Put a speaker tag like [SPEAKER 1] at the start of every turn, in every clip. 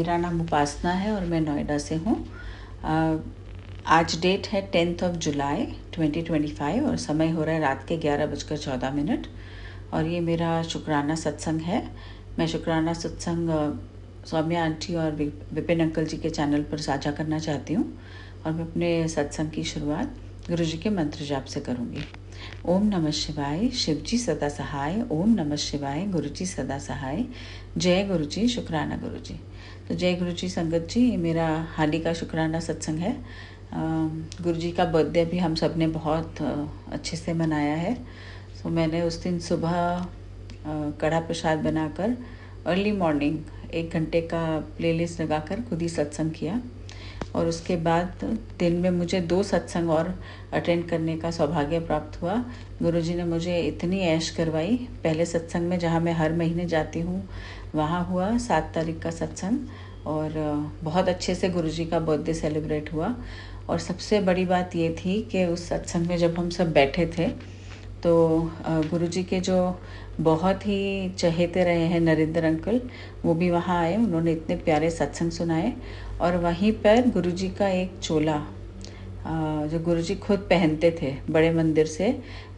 [SPEAKER 1] मेरा नाम उपासना है और मैं नोएडा से हूँ। आज डेट है 10 जुलाई 2025 और समय हो रहा है रात के 11:14। और ये मेरा शुक्राना सत्संग है। मैं शुक्राना सत्संग सौम्या आंटी और विपिन अंकल जी के चैनल पर साझा करना चाहती हूँ। और मैं अपने सत्संग की शुरुआत गुरु जी के मंत्र जाप से करूँगी। ओम नमः शिवाय, शिव जी सदा सहाय। ओम नमः शिवाय, गुरु जी सदा सहाय। जय गुरु जी, शुक्राना गुरु जी। तो जय गुरु जी संगत जी, ये मेरा हाल ही का शुक्राना सत्संग है। गुरु जी का बर्थडे भी हम सब ने बहुत अच्छे से मनाया है। तो मैंने उस दिन सुबह कढ़ा प्रसाद बनाकर अर्ली मॉर्निंग 1 घंटे का प्लेलिस्ट लगाकर खुद ही सत्संग किया। और उसके बाद दिन में मुझे 2 सत्संग और अटेंड करने का सौभाग्य प्राप्त हुआ। गुरुजी ने मुझे इतनी ऐश करवाई। पहले सत्संग में जहाँ मैं हर महीने जाती हूँ वहाँ हुआ 7 तारीख का सत्संग और बहुत अच्छे से गुरुजी का बर्थडे सेलिब्रेट हुआ। और सबसे बड़ी बात ये थी कि उस सत्संग में जब हम सब बैठे थे तो गुरुजी के जो बहुत ही चहेते रहे हैं नरेंद्र अंकल, वो भी वहाँ आए। उन्होंने इतने प्यारे सत्संग सुनाए। और वहीं पर गुरुजी का एक चोला जो गुरुजी खुद पहनते थे बड़े मंदिर से,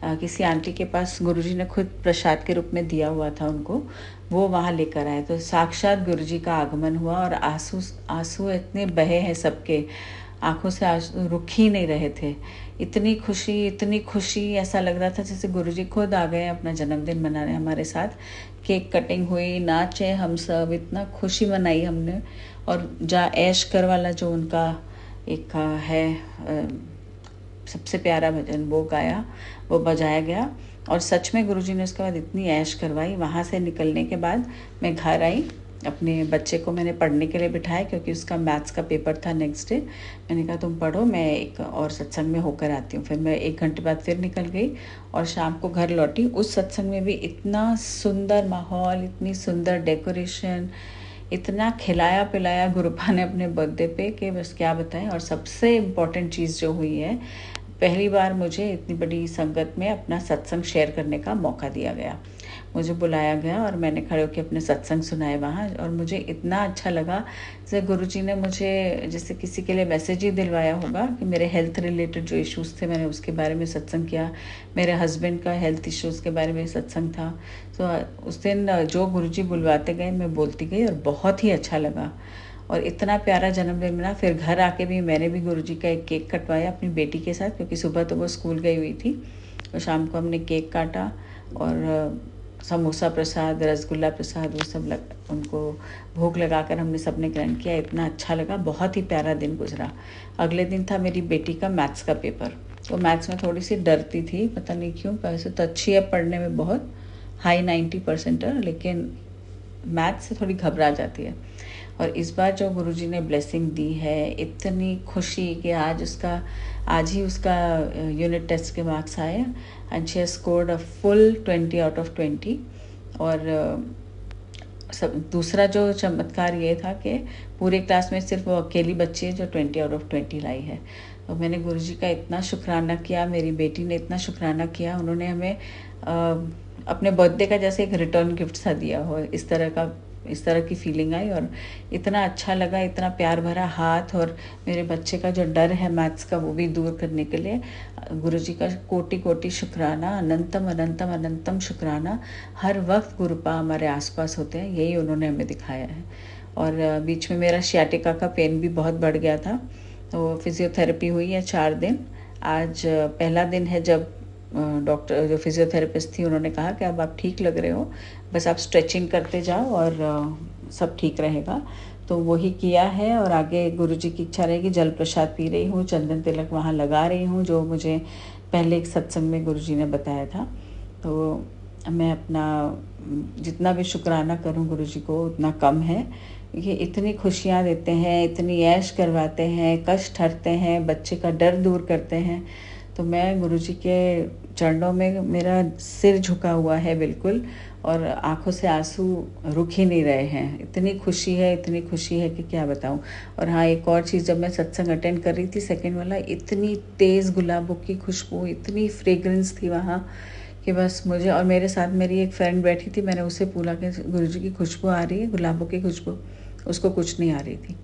[SPEAKER 1] किसी आंटी के पास गुरुजी ने खुद प्रसाद के रूप में दिया हुआ था उनको, वो वहाँ लेकर आए। तो साक्षात गुरुजी का आगमन हुआ और आंसू इतने बहे हैं सबके, आंखों से आंसू रुक ही नहीं रहे थे। इतनी खुशी, ऐसा लग रहा था जैसे गुरुजी खुद आ गए अपना जन्मदिन मनाने हमारे साथ। केक कटिंग हुई, नाचे हम सब, इतना खुशी मनाई हमने। और जा ऐश कर वाला जो उनका एक है सबसे प्यारा भजन, वो गाया, वो बजाया गया। और सच में गुरुजी ने उसके बाद इतनी ऐश करवाई। वहाँ से निकलने के बाद मैं घर आई, अपने बच्चे को मैंने पढ़ने के लिए बिठाया क्योंकि उसका मैथ्स का पेपर था नेक्स्ट डे। मैंने कहा तुम पढ़ो, मैं एक और सत्संग में होकर आती हूँ। फिर मैं 1 घंटे बाद फिर निकल गई और शाम को घर लौटी। उस सत्संग में भी इतना सुंदर माहौल, इतनी सुंदर डेकोरेशन, इतना खिलाया पिलाया गुरुपा ने अपने बर्थडे पे कि बस क्या बताएं। और सबसे इम्पॉर्टेंट चीज़ जो हुई है, पहली बार मुझे इतनी बड़ी संगत में अपना सत्संग शेयर करने का मौका दिया गया। मुझे बुलाया गया और मैंने खड़े होकर अपने सत्संग सुनाए वहाँ। और मुझे इतना अच्छा लगा जैसे गुरुजी ने मुझे जैसे किसी के लिए मैसेज ही दिलवाया होगा कि मेरे हेल्थ रिलेटेड जो इश्यूज़ थे मैंने उसके बारे में सत्संग किया। मेरे हस्बैंड का हेल्थ इश्यूज़ के बारे में सत्संग था। तो उस दिन जो गुरुजी बुलवाते गए मैं बोलती गई और बहुत ही अच्छा लगा। और इतना प्यारा जन्मदिन मिला। फिर घर आके भी मैंने भी गुरुजी का एक केक कटवाया अपनी बेटी के साथ, क्योंकि सुबह तो वो स्कूल गई हुई थी। तो शाम को हमने केक काटा और समोसा प्रसाद, रसगुल्ला प्रसाद, वो सब उनको भोग लगाकर हमने सबने ग्रहण किया। इतना अच्छा लगा, बहुत ही प्यारा दिन गुजरा। अगले दिन था मेरी बेटी का मैथ्स का पेपर। तो मैथ्स में थोड़ी सी डरती थी, पता नहीं क्यों। वैसे तो अच्छी है पढ़ने में, बहुत हाई 90% है, लेकिन मैथ्स से थोड़ी घबरा जाती है। और इस बार जो गुरुजी ने ब्लेसिंग दी है, इतनी खुशी कि आज ही उसका यूनिट टेस्ट के मार्क्स आए and she has scored a full 20 out of 20। और दूसरा जो चमत्कार ये था कि पूरे क्लास में सिर्फ वो अकेली बच्ची है जो 20 आउट ऑफ 20 लाई है। तो मैंने गुरुजी का इतना शुक्राना किया, मेरी बेटी ने इतना शुक्राना किया। उन्होंने हमें अपने बर्थडे का जैसे एक रिटर्न गिफ्ट सा दिया हो, इस तरह की फीलिंग आई। और इतना अच्छा लगा, इतना प्यार भरा हाथ। और मेरे बच्चे का जो डर है मैथ्स का, वो भी दूर करने के लिए गुरुजी का कोटि कोटि शुक्राना, अनंतम अनंतम अनंतम शुक्राना। हर वक्त गुरुपा हमारे आसपास होते हैं, यही उन्होंने हमें दिखाया है। और बीच में मेरा सियाटिका का पेन भी बहुत बढ़ गया था, तो फिजियोथेरेपी हुई है 4 दिन। आज पहला दिन है जब डॉक्टर जो फिजियोथेरेपिस्ट थी उन्होंने कहा कि अब आप ठीक लग रहे हो, बस आप स्ट्रेचिंग करते जाओ और सब ठीक रहेगा। तो वही किया है। और आगे गुरुजी की इच्छा रहेगी। जल प्रसाद पी रही हूँ, चंदन तिलक वहाँ लगा रही हूँ, जो मुझे पहले एक सत्संग में गुरुजी ने बताया था। तो मैं अपना जितना भी शुक्राना करूँ गुरुजी को उतना कम है। ये इतनी खुशियाँ देते हैं, इतनी ऐश करवाते हैं, कष्ट हरते हैं, बच्चे का डर दूर करते हैं। तो मैं गुरुजी के चरणों में, मेरा सिर झुका हुआ है बिल्कुल, और आंखों से आंसू रुक ही नहीं रहे हैं। इतनी खुशी है कि क्या बताऊं। और हाँ, एक और चीज़, जब मैं सत्संग अटेंड कर रही थी सेकंड वाला, इतनी तेज़ गुलाबों की खुशबू, इतनी फ्रेग्रेंस थी वहाँ कि बस मुझे और मेरे साथ मेरी एक फ्रेंड बैठी थी, मैंने उससे पूछा कि गुरुजी की खुशबू आ रही है, गुलाबों की खुशबू। उसको कुछ नहीं आ रही थी।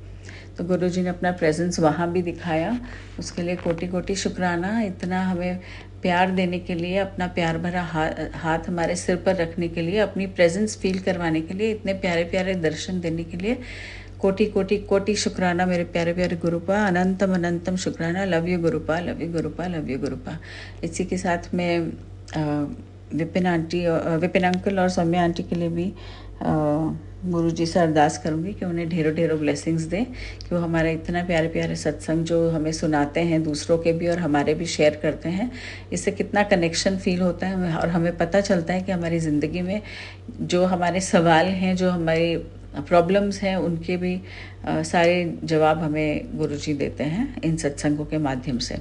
[SPEAKER 1] तो गुरुजी ने अपना प्रेजेंस वहाँ भी दिखाया, उसके लिए कोटि कोटि शुक्राना। इतना हमें प्यार देने के लिए, अपना प्यार भरा हाथ हमारे सिर पर रखने के लिए, अपनी प्रेजेंस फील करवाने के लिए, इतने प्यारे प्यारे दर्शन देने के लिए कोटि कोटि कोटि शुक्राना मेरे प्यारे प्यारे गुरुपा। अनंतम अनंतम शुक्राना। Love you Gurupa, love you Gurupa, love you Gurupa. इसी के साथ में विपिन आंटी, विपिन अंकल और सौम्या आंटी के लिए भी गुरु जी से अरदास करूँगी कि उन्हें ढेरों ढेरों ब्लेसिंग्स दें, कि वो हमारा इतना प्यारे प्यारे सत्संग जो हमें सुनाते हैं, दूसरों के भी और हमारे भी शेयर करते हैं, इससे कितना कनेक्शन फील होता है और हमें पता चलता है कि हमारी ज़िंदगी में जो हमारे सवाल हैं, जो हमारी प्रॉब्लम्स हैं, उनके भी सारे जवाब हमें गुरुजी देते हैं इन सत्संगों के माध्यम से।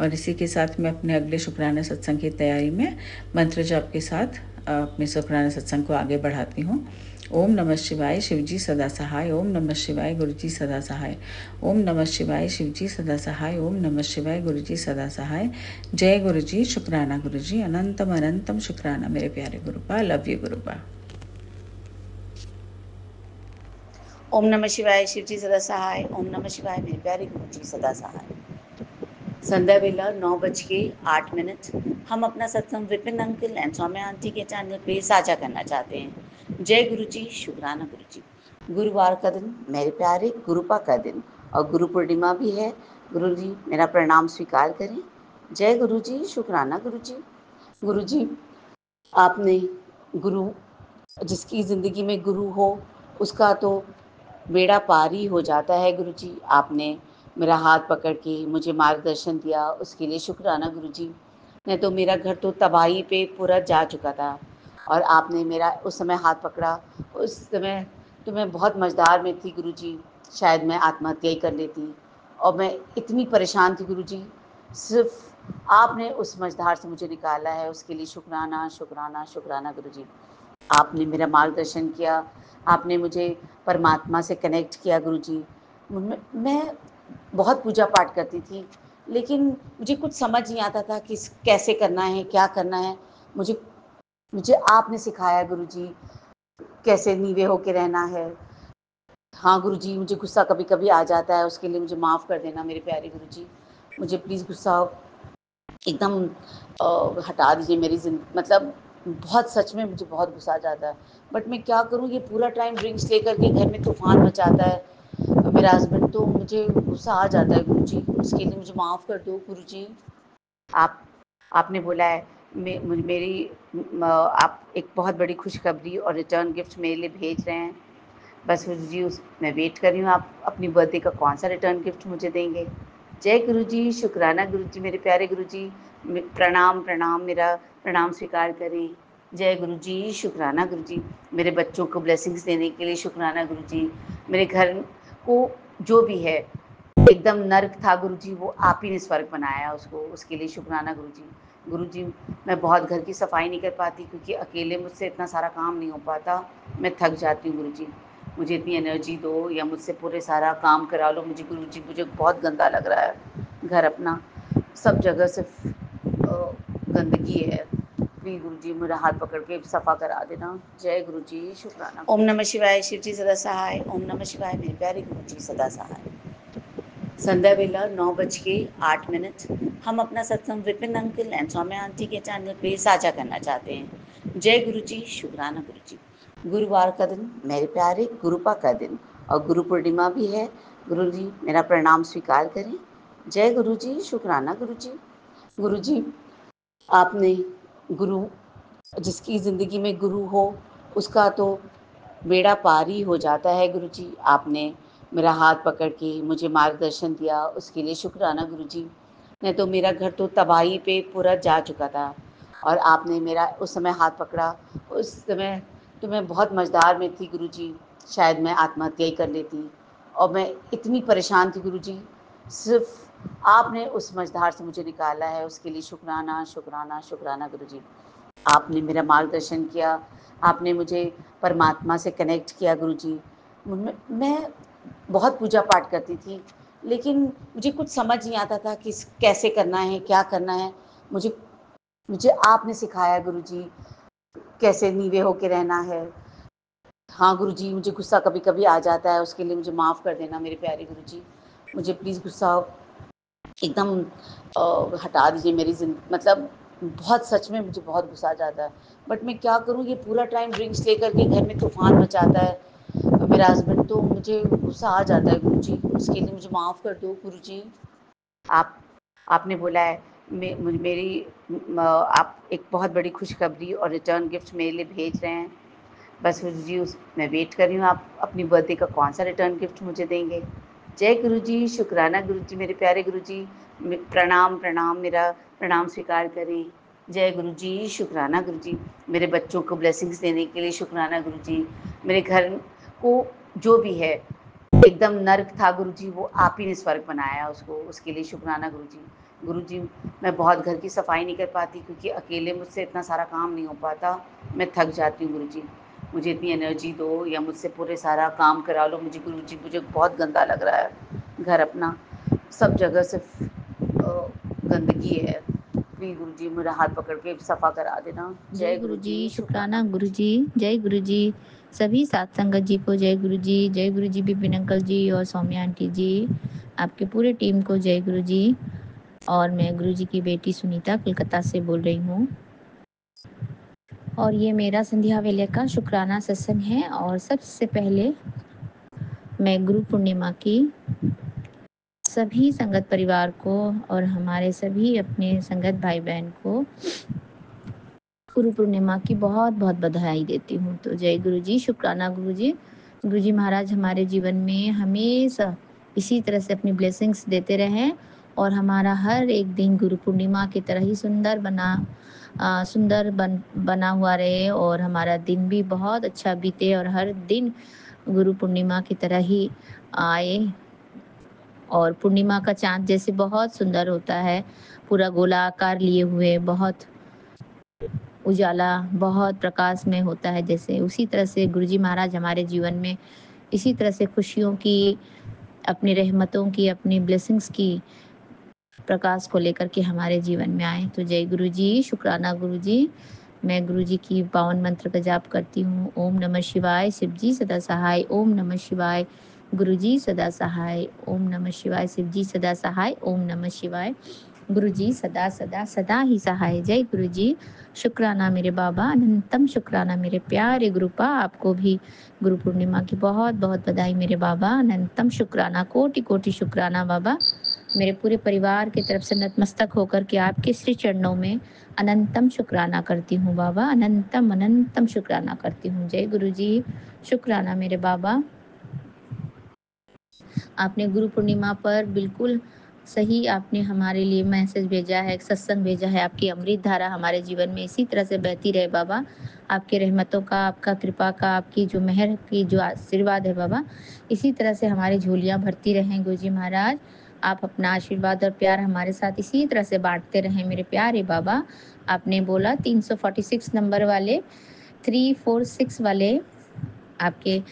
[SPEAKER 1] और इसी के साथ मैं अपने अगले शुक्राना सत्संग की तैयारी में मंत्र जाप के साथ अपने शुक्राना सत्संग को आगे बढ़ाती हूँ। ओम नमः शिवाय, शिवजी सदा सहाय। ओम नमः शिवाय, गुरुजी सदा सहाय। ओम नमः शिवाय, शिवजी सदा सहाय। ओम नमः शिवाय, गुरुजी सदा सहाय। जय गुरुजी, शुक्राना गुरुजी। अनंतम अनंतम शुक्राना मेरे प्यारे गुरुपा। Love you गुरुपा।
[SPEAKER 2] ओम नमः शिवाय, शिवजी सदा सहाय। ओम नमः शिवाय, मेरे प्यारे गुरुजी सदा सहाय। संध्या वेला 9:08। हम अपना सत्संग Vipin uncle and Saumya aunty के चैनल पे साझा करना चाहते हैं। जय गुरुजी, शुक्राना गुरुजी। गुरुवार का दिन, मेरे प्यारे गुरुपा का दिन और गुरु पूर्णिमा भी है। गुरुजी मेरा प्रणाम स्वीकार करें। जय गुरुजी, शुक्राना गुरुजी। गुरुजी, आपने गुरु, जिसकी ज़िंदगी में गुरु हो उसका तो बेड़ा पार ही हो जाता है। गुरुजी, आपने मेरा हाथ पकड़ के मुझे मार्गदर्शन दिया, उसके लिए शुक्राना गुरुजी। नहीं तो मेरा घर तो तबाही पे पूरा जा चुका था और आपने मेरा उस समय हाथ पकड़ा। उस समय तो मैं बहुत मझधार में थी गुरुजी, शायद मैं आत्महत्या ही कर लेती और मैं इतनी परेशान थी गुरुजी। सिर्फ आपने उस मझधार से मुझे निकाला है, उसके लिए शुक्राना शुक्राना शुक्राना गुरुजी। आपने मेरा मार्गदर्शन किया, आपने मुझे परमात्मा से कनेक्ट किया गुरुजी। मैं बहुत पूजा पाठ करती थी, लेकिन मुझे कुछ समझ नहीं आता था कि कैसे करना है, क्या करना है। मुझे मुझे आपने सिखाया गुरुजी, कैसे नीवे होके रहना है। हाँ गुरुजी, मुझे गुस्सा कभी कभी आ जाता है, उसके लिए मुझे माफ़ कर देना मेरे प्यारे गुरुजी। मुझे प्लीज़ गुस्सा एकदम हटा दीजिए मेरी मतलब बहुत, सच में मुझे बहुत गुस्सा आ जाता है। बट मैं क्या करूँ, ये पूरा टाइम ड्रिंक्स लेकर के घर में तूफान मचाता है मेरा हस्बैंड, तो मुझे गुस्सा आ जाता है गुरुजी। उसके लिए मुझे माफ़ कर दो गुरुजी। आप आपने बोला है मेरी आप एक बहुत बड़ी खुशखबरी और रिटर्न गिफ्ट मेरे लिए भेज रहे हैं। बस गुरुजी, मैं वेट कर रही हूँ, आप अपनी बर्थडे का कौन सा रिटर्न गिफ्ट मुझे देंगे। जय गुरुजी, शुक्राना गुरुजी, मेरे प्यारे गुरुजी। प्रणाम प्रणाम, मेरा प्रणाम स्वीकार करें। जय गुरुजी, शुक्राना गुरुजी। मेरे बच्चों को ब्लेसिंग्स देने के लिए शुक्राना गुरुजी। मेरे घर को जो भी है एकदम नर्क था गुरुजी, वो आप ही ने स्वर्ग बनाया उसको, उसके लिए शुक्राना गुरुजी। गुरुजी, मैं बहुत घर की सफाई नहीं कर पाती क्योंकि अकेले मुझसे इतना सारा काम नहीं हो पाता, मैं थक जाती हूँ गुरुजी। मुझे इतनी एनर्जी दो या मुझसे पूरे सारा काम करा लो मुझे गुरुजी। मुझे बहुत गंदा लग रहा है घर अपना, सब जगह सिर्फ गंदगी है। प्लीज़ गुरुजी, मेरा हाथ पकड़ के सफ़ा करा देना। जय गुरुजी, शुक्राना। ओम नमः शिवाय, शिवजी सदा सहाय। ओम नमः शिवाय, मेरे प्यारे गुरुजी सदा सहाय। संध्या वेला 9:08। हम अपना सत्संग Vipin uncle and Saumya aunty के चैनल पे साझा करना चाहते हैं। जय गुरुजी, शुक्राना गुरुजी। गुरुवार का दिन, मेरे प्यारे गुरुपा का दिन और गुरु पूर्णिमा भी है। गुरुजी मेरा प्रणाम स्वीकार करें। जय गुरुजी, शुक्राना गुरुजी। गुरुजी, आपने गुरु, जिसकी ज़िंदगी में गुरु हो उसका तो बेड़ा पार ही हो जाता है गुरुजी। आपने मेरा हाथ पकड़ के मुझे मार्गदर्शन दिया, उसके लिए शुक्राना गुरुजी। नहीं तो मेरा घर तो तबाही पे पूरा जा चुका था और आपने मेरा उस समय हाथ पकड़ा। उस समय तो मैं बहुत मझधार में थी गुरुजी, शायद मैं आत्महत्या ही कर लेती और मैं इतनी परेशान थी गुरुजी। सिर्फ आपने उस मझधार से मुझे निकाला है, उसके लिए शुक्राना शुक्राना शुक्राना गुरुजी। आपने मेरा मार्गदर्शन किया, आपने मुझे परमात्मा से कनेक्ट किया गुरुजी। मैं बहुत पूजा पाठ करती थी, लेकिन मुझे कुछ समझ नहीं आता था कि कैसे करना है, क्या करना है। मुझे मुझे आपने सिखाया गुरुजी, कैसे नीवे होके रहना है। हाँ गुरुजी, मुझे गुस्सा कभी-कभी आ जाता है, उसके लिए मुझे माफ़ कर देना मेरे प्यारे गुरुजी। मुझे प्लीज़ गुस्सा एकदम हटा दीजिए मेरी मतलब बहुत सच में मुझे बहुत गुस्सा आ जाता है। बट मैं क्या करूँ, ये पूरा टाइम ड्रिंक्स लेकर के घर में तूफ़ान मचाता है मेरा हस्बैंड, तो मुझे गुस्सा आ जाता है गुरुजी। उसके लिए मुझे माफ़ कर दो गुरुजी। आप आपने बोला है आप एक बहुत बड़ी खुशखबरी और रिटर्न गिफ्ट मेरे लिए भेज रहे हैं। बस गुरुजी मैं वेट कर रही हूँ, आप अपनी बर्थडे का कौन सा रिटर्न गिफ्ट मुझे देंगे। जय गुरुजी, शुक्राना गुरुजी, मेरे प्यारे गुरुजी। प्रणाम प्रणाम, मेरा प्रणाम स्वीकार करें। जय गुरुजी, शुक्राना गुरुजी, मेरे बच्चों को ब्लेसिंग्स देने के लिए शुक्राना गुरुजी। मेरे घर को जो भी है एकदम नर्क था गुरुजी, वो आप ही ने स्वर्ग बनाया उसको, उसके लिए शुक्राना गुरुजी। गुरुजी, मैं बहुत घर की सफाई नहीं कर पाती क्योंकि अकेले मुझसे इतना सारा काम नहीं हो पाता, मैं थक जाती हूँ गुरुजी। मुझे इतनी एनर्जी दो या मुझसे पूरे सारा काम करा लो मुझे गुरुजी, मुझे बहुत गंदा लग रहा है घर अपना, सब जगह सिर्फ गंदगी है। प्लीज़ गुरुजी मेरा हाथ पकड़ के सफ़ा करा देना।
[SPEAKER 3] जय गुरु जी, शुक्राना गुरु जी, जय गुरु जी। सभी सात संगत जी को जय गुरु जी, जय गुरु जी विपिन अंकल जी और सौम्या आंटी जी, आपके पूरे टीम को जय गुरु जी। और मैं गुरु जी की बेटी सुनीता कोलकाता से बोल रही हूँ और ये मेरा संध्या वेले का शुक्राना सत्संग है। और सबसे पहले मैं गुरु पूर्णिमा की सभी संगत परिवार को और हमारे सभी अपने संगत भाई बहन को गुरु पूर्णिमा की बहुत बहुत बधाई देती हूँ। तो जय गुरु जी, शुक्राना गुरु जी। गुरु जी महाराज हमारे जीवन में हमेशा इसी तरह से अपनी ब्लेसिंग्स देते रहें और हमारा हर एक दिन गुरु पूर्णिमा की तरह ही सुंदर बना हुआ रहे और हमारा दिन भी बहुत अच्छा बीते और हर दिन गुरु पूर्णिमा की तरह ही आए। और पूर्णिमा का चांद जैसे बहुत सुंदर होता है, पूरा गोलाकार लिए हुए, बहुत उजाला, बहुत प्रकाश में होता है, जैसे उसी तरह से गुरुजी महाराज हमारे जीवन में इसी तरह से खुशियों की, अपनी रहमतों की, अपनी ब्लेसिंग्स की प्रकाश को लेकर के हमारे जीवन में आए। तो जय गुरु जी, शुक्राना गुरु जी। मैं गुरु जी की पावन मंत्र का जाप करती हूँ। ओम नमः शिवाय, शिव जी सदा सहाय। ओम नमः शिवाय, गुरु जी सदा सहाय। ओम नमः शिवाय, शिव जी सदा सहाय। ओम नमः शिवाय, गुरु जी सदा सदा सदा ही सहाय। जय गुरु जी, शुक्राना मेरे बाबा, अनंतम शुक्राना मेरे प्यारे गुरुपा। आपको भी गुरु पूर्णिमा की बहुत बहुत बधाई मेरे बाबा, अनंतम शुक्राना, कोटि कोटि शुक्राना बाबा। मेरे पूरे परिवार की तरफ से नतमस्तक होकर के आपके श्री चरणों में अनंतम शुक्राना करती हूँ बाबा, अनंतम अनंतम शुक्राना करती हूँ। जय गुरु जी, शुक्राना मेरे बाबा। आपने गुरु पूर्णिमा पर बिल्कुल सही आपने हमारे लिए मैसेज भेजा है, सत्संग भेजा है। आपकी अमृत धारा हमारे जीवन में इसी तरह से बहती रहे बाबा। आपके रहमतों का, आपका कृपा का, आपकी जो मेहर की जो आशीर्वाद है बाबा, इसी तरह से हमारी झोलियाँ भरती रहें गुरुजी महाराज। आप अपना आशीर्वाद और प्यार हमारे साथ इसी तरह से बांटते रहें मेरे प्यारे बाबा। आपने बोला 346 नंबर वाले, 346 वाले आपके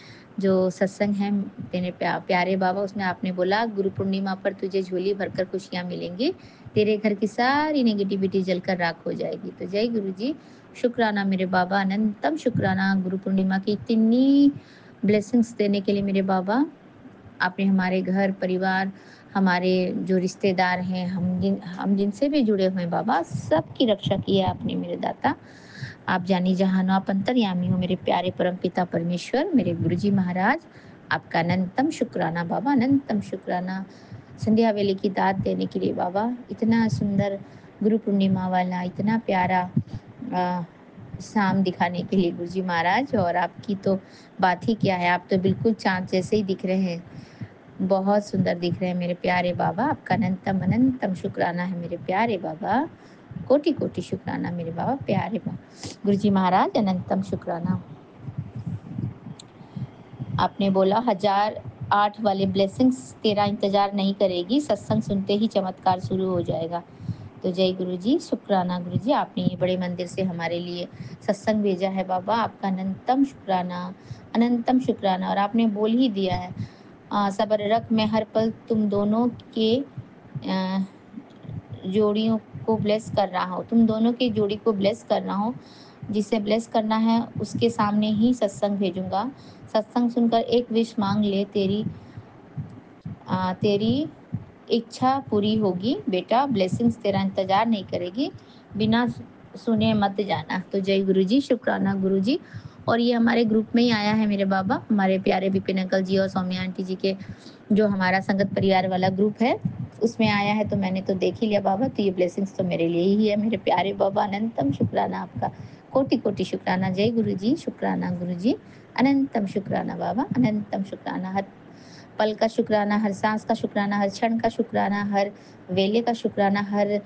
[SPEAKER 3] जो सत्संग है तेरे प्यारे बाबा, उसमें आपने बोला गुरु पूर्णिमा पर तुझे झोली भरकर खुशियाँ मिलेंगी, तेरे घर की सारी नेगेटिविटी जलकर राख हो जाएगी। तो जय गुरु जी, शुक्राना मेरे बाबा, अनंतम शुक्राना गुरु पूर्णिमा की इतनी ब्लेसिंग्स देने के लिए मेरे बाबा। आपने हमारे घर परिवार, हमारे जो रिश्तेदार हैं, हम जिनसे भी जुड़े हुए हैं बाबा, सबकी रक्षा की है आपने मेरे दाता। आप जानी जहानो, आप अंतर्यामी हो मेरे प्यारे परम पिता परमेश्वर, मेरे गुरुजी महाराज। आपका अनंतम शुक्राना बाबा, अनंतम शुक्राना संध्या वेले की दात देने के लिए बाबा। इतना सुंदर गुरु पूर्णिमा वाला इतना प्यारा शाम दिखाने के लिए गुरुजी महाराज। और आपकी तो बात ही क्या है, आप तो बिल्कुल चाँद जैसे ही दिख रहे हैं, बहुत सुंदर दिख रहे हैं मेरे प्यारे बाबा। आपका अनंतम अनंतम शुक्राना है मेरे प्यारे बाबा, कोटि कोटि शुक्राना मेरे बाबा, प्यारे बाबा गुरुजी महाराज, अनंतम शुक्राना। आपने बोला 1008 वाले ब्लेसिंग्स तेरा इंतजार नहीं करेगी, सत्संग सुनते ही चमत्कार शुरू हो जाएगा। तो जय गुरु जी, शुक्राना गुरु जी। आपने ये बड़े मंदिर से हमारे लिए सत्संग भेजा है बाबा, आपका अनंतम शुक्राना, अनंतम शुक्राना। और आपने बोल ही दिया है, सबर रख मैं हर पल तुम दोनों के जोड़ियों को ब्लेस कर रहा हूँ, तुम दोनों की जोड़ी को ब्लेस कर रहा हूँ। जिसे ब्लेस करना है उसके सामने ही सत्संग भेजूँगा। सत्संग सुनकर एक विश माँग ले, तेरी इच्छा पूरी होगी बेटा, ब्लेसिंग्स तेरा इंतज़ार नहीं करेगी, बिना सुने मत जाना। तो जय गुरुजी, शुक्राना गुरुजी। और ये हमारे ग्रुप में ही आया है मेरे बाबा, हमारे प्यारे विपिन अंकल जी और सौम्या आंटी जी के जो हमारा संगत परिवार वाला ग्रुप है, उसमें आया है, तो मैंने तो देख ही लिया बाबा, तो ये ब्लेसिंग्स तो मेरे लिए ही है मेरे प्यारे बाबा। अनंतम शुक्राना आपका, कोटि-कोटि शुक्राना। जय गुरुजी, शुक्राना गुरुजी, अनंतम शुक्राना बाबा, अनंतम शुक्राना। हर पल का शुक्राना, हर सांस का शुक्राना, हर क्षण का शुक्राना, हर वेले का शुक्राना, हर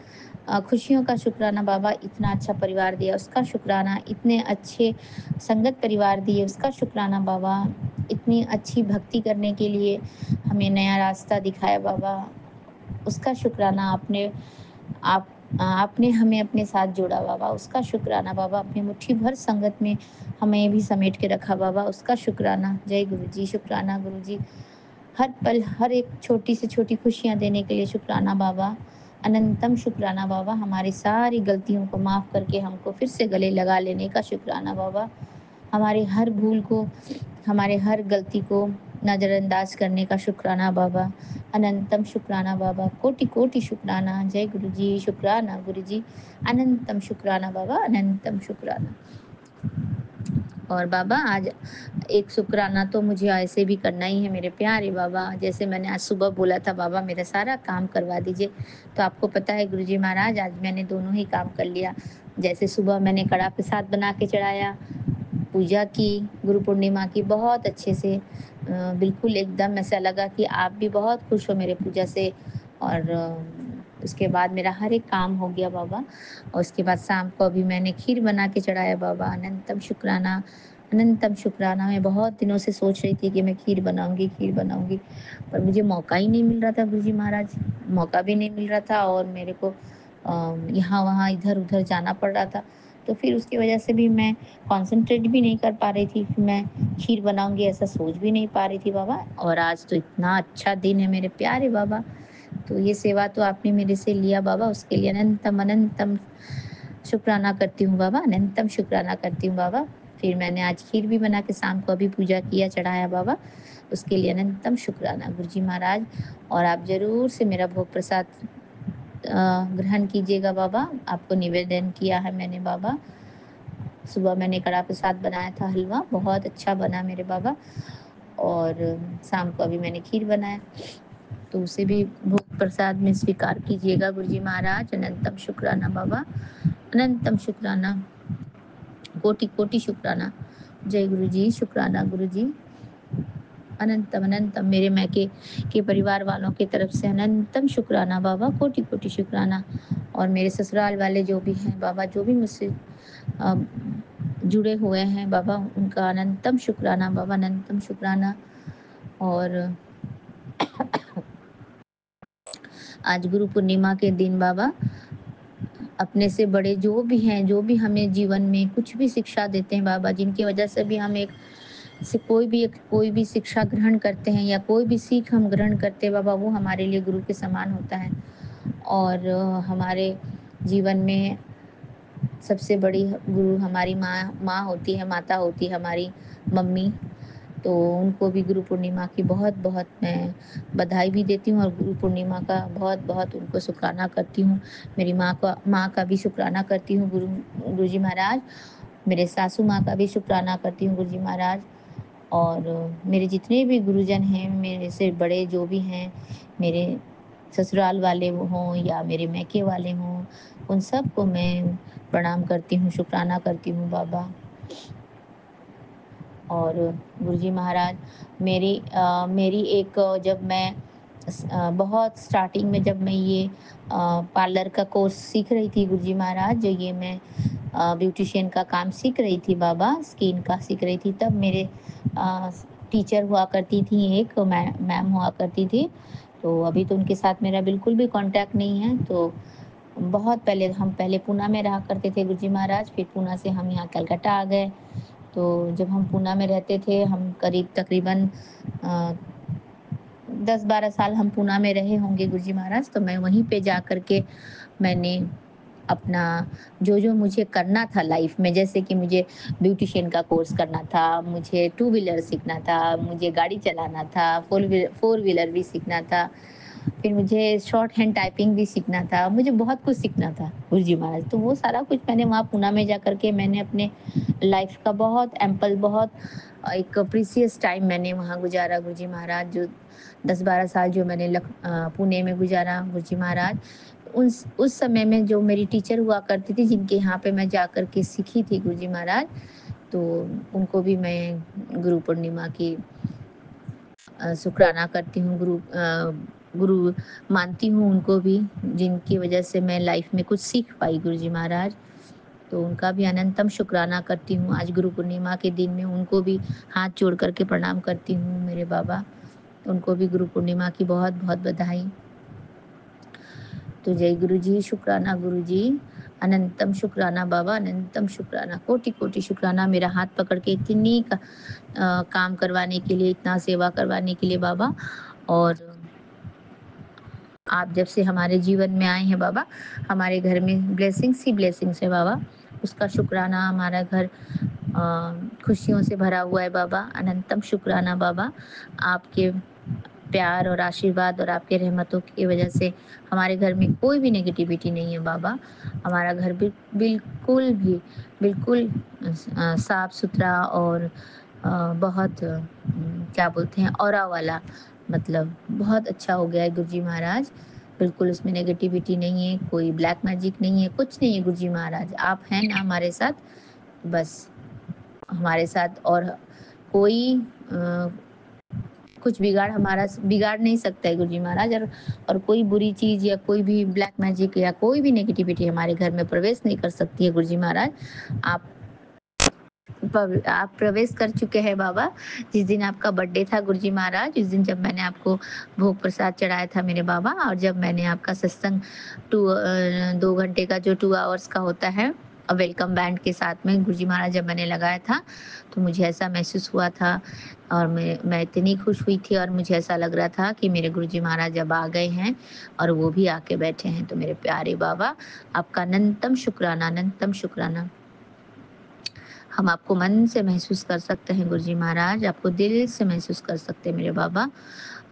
[SPEAKER 3] खुशियों का शुक्राना बाबा। इतना अच्छा परिवार दिया उसका शुक्राना, इतने अच्छे संगत परिवार दिए उसका शुक्राना बाबा, इतनी अच्छी भक्ति करने के लिए हमें नया रास्ता दिखाया बाबा, उसका शुक्राना। आपने हमें अपने साथ जोड़ा बाबा, उसका शुक्राना बाबा। अपनी मुट्ठी भर संगत में हमें भी समेट के रखा बाबा, उसका शुक्राना। जय गुरुजी, शुक्राना गुरुजी। हर पल हर एक छोटी से छोटी खुशियाँ देने के लिए शुक्राना बाबा, अनंतम शुक्राना बाबा। हमारी सारी गलतियों को माफ़ करके हमको फिर से गले लगा लेने का शुक्राना बाबा। हमारी हर भूल को, हमारे हर गलती को नज़रअंदाज करने का शुक्राना बाबा, अनंतम शुक्राना बाबा, कोटि-कोटि शुक्राना। जय गुरुजी, शुक्राना गुरुजी, अनंतम शुक्राना बाबा, अनंतम शुक्राना। और बाबा आज एक शुक्राना तो मुझे ऐसे भी करना ही है मेरे प्यारे बाबा। जैसे मैंने आज सुबह बोला था बाबा मेरा सारा काम करवा दीजिए, तो आपको पता है गुरुजी महाराज आज मैंने दोनों ही काम कर लिया। जैसे सुबह मैंने कड़ा प्रसाद बना के चढ़ाया, पूजा की, गुरु पूर्णिमा की बहुत अच्छे से, बिल्कुल एकदम ऐसा लगा कि आप भी बहुत खुश हो मेरे पूजा से। और उसके बाद मेरा हर एक काम हो गया बाबा। और उसके बाद शाम को अभी मैंने खीर बना के चढ़ाया बाबा, अनंतम शुक्राना, अनंतम शुक्राना। मैं बहुत दिनों से सोच रही थी कि मैं खीर बनाऊंगी, पर मुझे मौका ही नहीं मिल रहा था गुरुजी महाराज, मौका भी नहीं मिल रहा था और मेरे को यहाँ वहाँ इधर उधर जाना पड़ रहा था, तो फिर उसकी वजह से भी मैं कंसंट्रेट भी नहीं कर पा रही थी कि मैं खीर बनाऊंगी, ऐसा सोच भी नहीं पा रही थी बाबा। और आज तो इतना अच्छा दिन है मेरे प्यारे बाबा, तो ये सेवा तो आपने मेरे से लिया बाबा, उसके लिए अनंतम अनंतम शुक्राना करती हूँ बाबा, अनंतम शुक्राना करती हूँ बाबा। फिर मैंने आज खीर भी बना के शाम को अभी पूजा किया, चढ़ाया बाबा, उसके लिए अनंतम शुक्राना गुरुजी महाराज। और आप ज़रूर से मेरा भोग प्रसाद ग्रहण कीजिएगा बाबा, आपको निवेदन किया है मैंने बाबा। सुबह मैंने कड़ा प्रसाद बनाया था, हलवा बहुत अच्छा बना मेरे बाबा, और शाम को अभी मैंने खीर बनाया, तो उसे भी भोग प्रसाद में स्वीकार कीजिएगा गुरुजी महाराज। अनंतम शुक्राना बाबा, अनंतम शुक्राना, कोटि कोटि शुक्राना। जय गुरुजी, शुक्राना गुरुजी, अनंतम अनंतम। मेरे मैके के परिवार वालों की तरफ से अनंतम शुक्राना बाबा, कोटि कोटि शुक्राना। और मेरे ससुराल वाले जो भी हैं बाबा, जो भी मुझसे जुड़े हुए हैं बाबा, उनका अनंतम शुक्राना बाबा, अनंतम शुक्राना। और आज गुरु पूर्णिमा के दिन बाबा, अपने से बड़े जो भी हैं, जो भी हमें जीवन में कुछ भी शिक्षा देते हैं बाबा, जिनकी वजह से भी हम कोई भी शिक्षा ग्रहण करते हैं या कोई भी सीख हम ग्रहण करते हैं बाबा, वो हमारे लिए गुरु के समान होता है। और हमारे जीवन में सबसे बड़ी गुरु हमारी माँ होती है, माता होती है हमारी मम्मी। तो उनको भी गुरु पूर्णिमा की बहुत बहुत मैं बधाई भी देती हूँ, और गुरु पूर्णिमा का बहुत बहुत उनको शुक्राना करती हूँ। मेरी माँ का भी शुक्राना करती हूँ गुरुजी महाराज। मेरे सासू माँ का भी शुक्राना करती हूँ गुरुजी महाराज। और मेरे जितने भी गुरुजन हैं, मेरे से बड़े जो भी हैं, मेरे ससुराल वाले हों या मेरे मैके वाले हों, उन सबको मैं प्रणाम करती हूँ, शुक्राना करती हूँ बाबा। और गुरुजी महाराज, मेरी एक जब मैं बहुत स्टार्टिंग में जब मैं ये पार्लर का कोर्स सीख रही थी गुरुजी महाराज, जो ये मैं ब्यूटिशियन का काम सीख रही थी बाबा, स्किन का सीख रही थी, तब मेरे टीचर हुआ करती थी, एक मैम हुआ करती थी। तो अभी तो उनके साथ मेरा बिल्कुल भी कांटेक्ट नहीं है। तो बहुत पहले हम पूना में रहा करते थे गुरुजी महाराज, फिर पूना से हम यहाँ कलकत्ता आ गए। तो जब हम पूना में रहते थे, हम करीब तकरीबन 10-12 साल हम पूना में रहे होंगे गुरुजी महाराज। तो मैं वहीं पे जा कर के मैंने अपना जो मुझे करना था लाइफ में, जैसे कि मुझे ब्यूटिशियन का कोर्स करना था, मुझे टू व्हीलर सीखना था, मुझे गाड़ी चलाना था, फोर व्हीलर भी सीखना था, फिर मुझे शॉर्ट हैंड टाइपिंग भी सीखना था, मुझे बहुत कुछ सीखना था गुरुजी महाराज। तो वो सारा कुछ मैंने वहाँ पूना में जा कर के मैंने अपने लाइफ का बहुत एम्पल, बहुत एक प्रीसियस टाइम मैंने वहाँ गुजारा गुरुजी महाराज। जो 10-12 साल जो मैंने पुणे में गुजारा गुरुजी महाराज, उस समय में जो मेरी टीचर हुआ करती थी, जिनके यहाँ पे मैं जा कर के सीखी थी गुरुजी महाराज, तो उनको भी मैं गुरु पूर्णिमा की शुक्राना करती हूँ, गुरु मानती हूँ उनको भी, जिनकी वजह से मैं लाइफ में कुछ सीख पाई गुरुजी महाराज। तो उनका भी अनंतम शुक्राना करती हूँ। आज गुरु पूर्णिमा के दिन में उनको भी हाथ जोड़ करके प्रणाम करती हूँ मेरे बाबा। उनको भी गुरु पूर्णिमा की बहुत बहुत बधाई। तो जय गुरु जी, शुक्राना गुरु जी, अनंतम शुक्राना बाबा, अनंतम शुक्राना, कोटि कोटि शुक्राना मेरा हाथ पकड़ के इतनी काम करवाने के लिए, इतना सेवा करवाने के लिए बाबा। और आप जब से हमारे जीवन में आए हैं बाबा, हमारे घर में ब्लेसिंग्स ही ब्लेसिंग्स है बाबा। उसका शुक्राना, हमारा घर खुशियों से भरा हुआ है बाबा। अनंतम शुक्राना बाबा, आपके प्यार और आशीर्वाद और आपके रहमतों की वजह से हमारे घर में कोई भी नेगेटिविटी नहीं है बाबा। हमारा घर बिल्कुल साफ सुथरा और बहुत क्या बोलते हैं, ऑरा वाला, मतलब बहुत अच्छा हो गया है गुरुजी महाराज। बिल्कुल उसमें नेगेटिविटी नहीं है, कोई ब्लैक मैजिक नहीं है, कुछ नहीं है गुरुजी महाराज। आप हैं ना हमारे साथ, बस हमारे साथ और कोई कुछ बिगाड़ नहीं सकता है गुरुजी महाराज। और कोई बुरी चीज या कोई भी ब्लैक मैजिक या कोई भी नेगेटिविटी हमारे घर में प्रवेश नहीं कर सकती है गुरुजी महाराज। आप प्रवेश कर चुके हैं बाबा। जिस दिन आपका बर्थडे था गुरुजी महाराज, उस दिन जब मैंने आपको भोग प्रसाद चढ़ाया था मेरे बाबा, और जब मैंने आपका सत्संग 2 घंटे का जो 2 आवर्स का होता है वेलकम बैंड के साथ में गुरुजी महाराज जब मैंने लगाया था, तो मुझे ऐसा महसूस हुआ था और मैं इतनी खुश हुई थी और मुझे ऐसा लग रहा था कि मेरे गुरुजी महाराज अब आ गए हैं और वो भी आके बैठे हैं। तो मेरे प्यारे बाबा, आपका अनंतम शुक्राना, अनंतम शुक्राना। हम आपको मन से महसूस कर सकते हैं गुरुजी महाराज, आपको दिल से महसूस कर सकते हैं मेरे बाबा।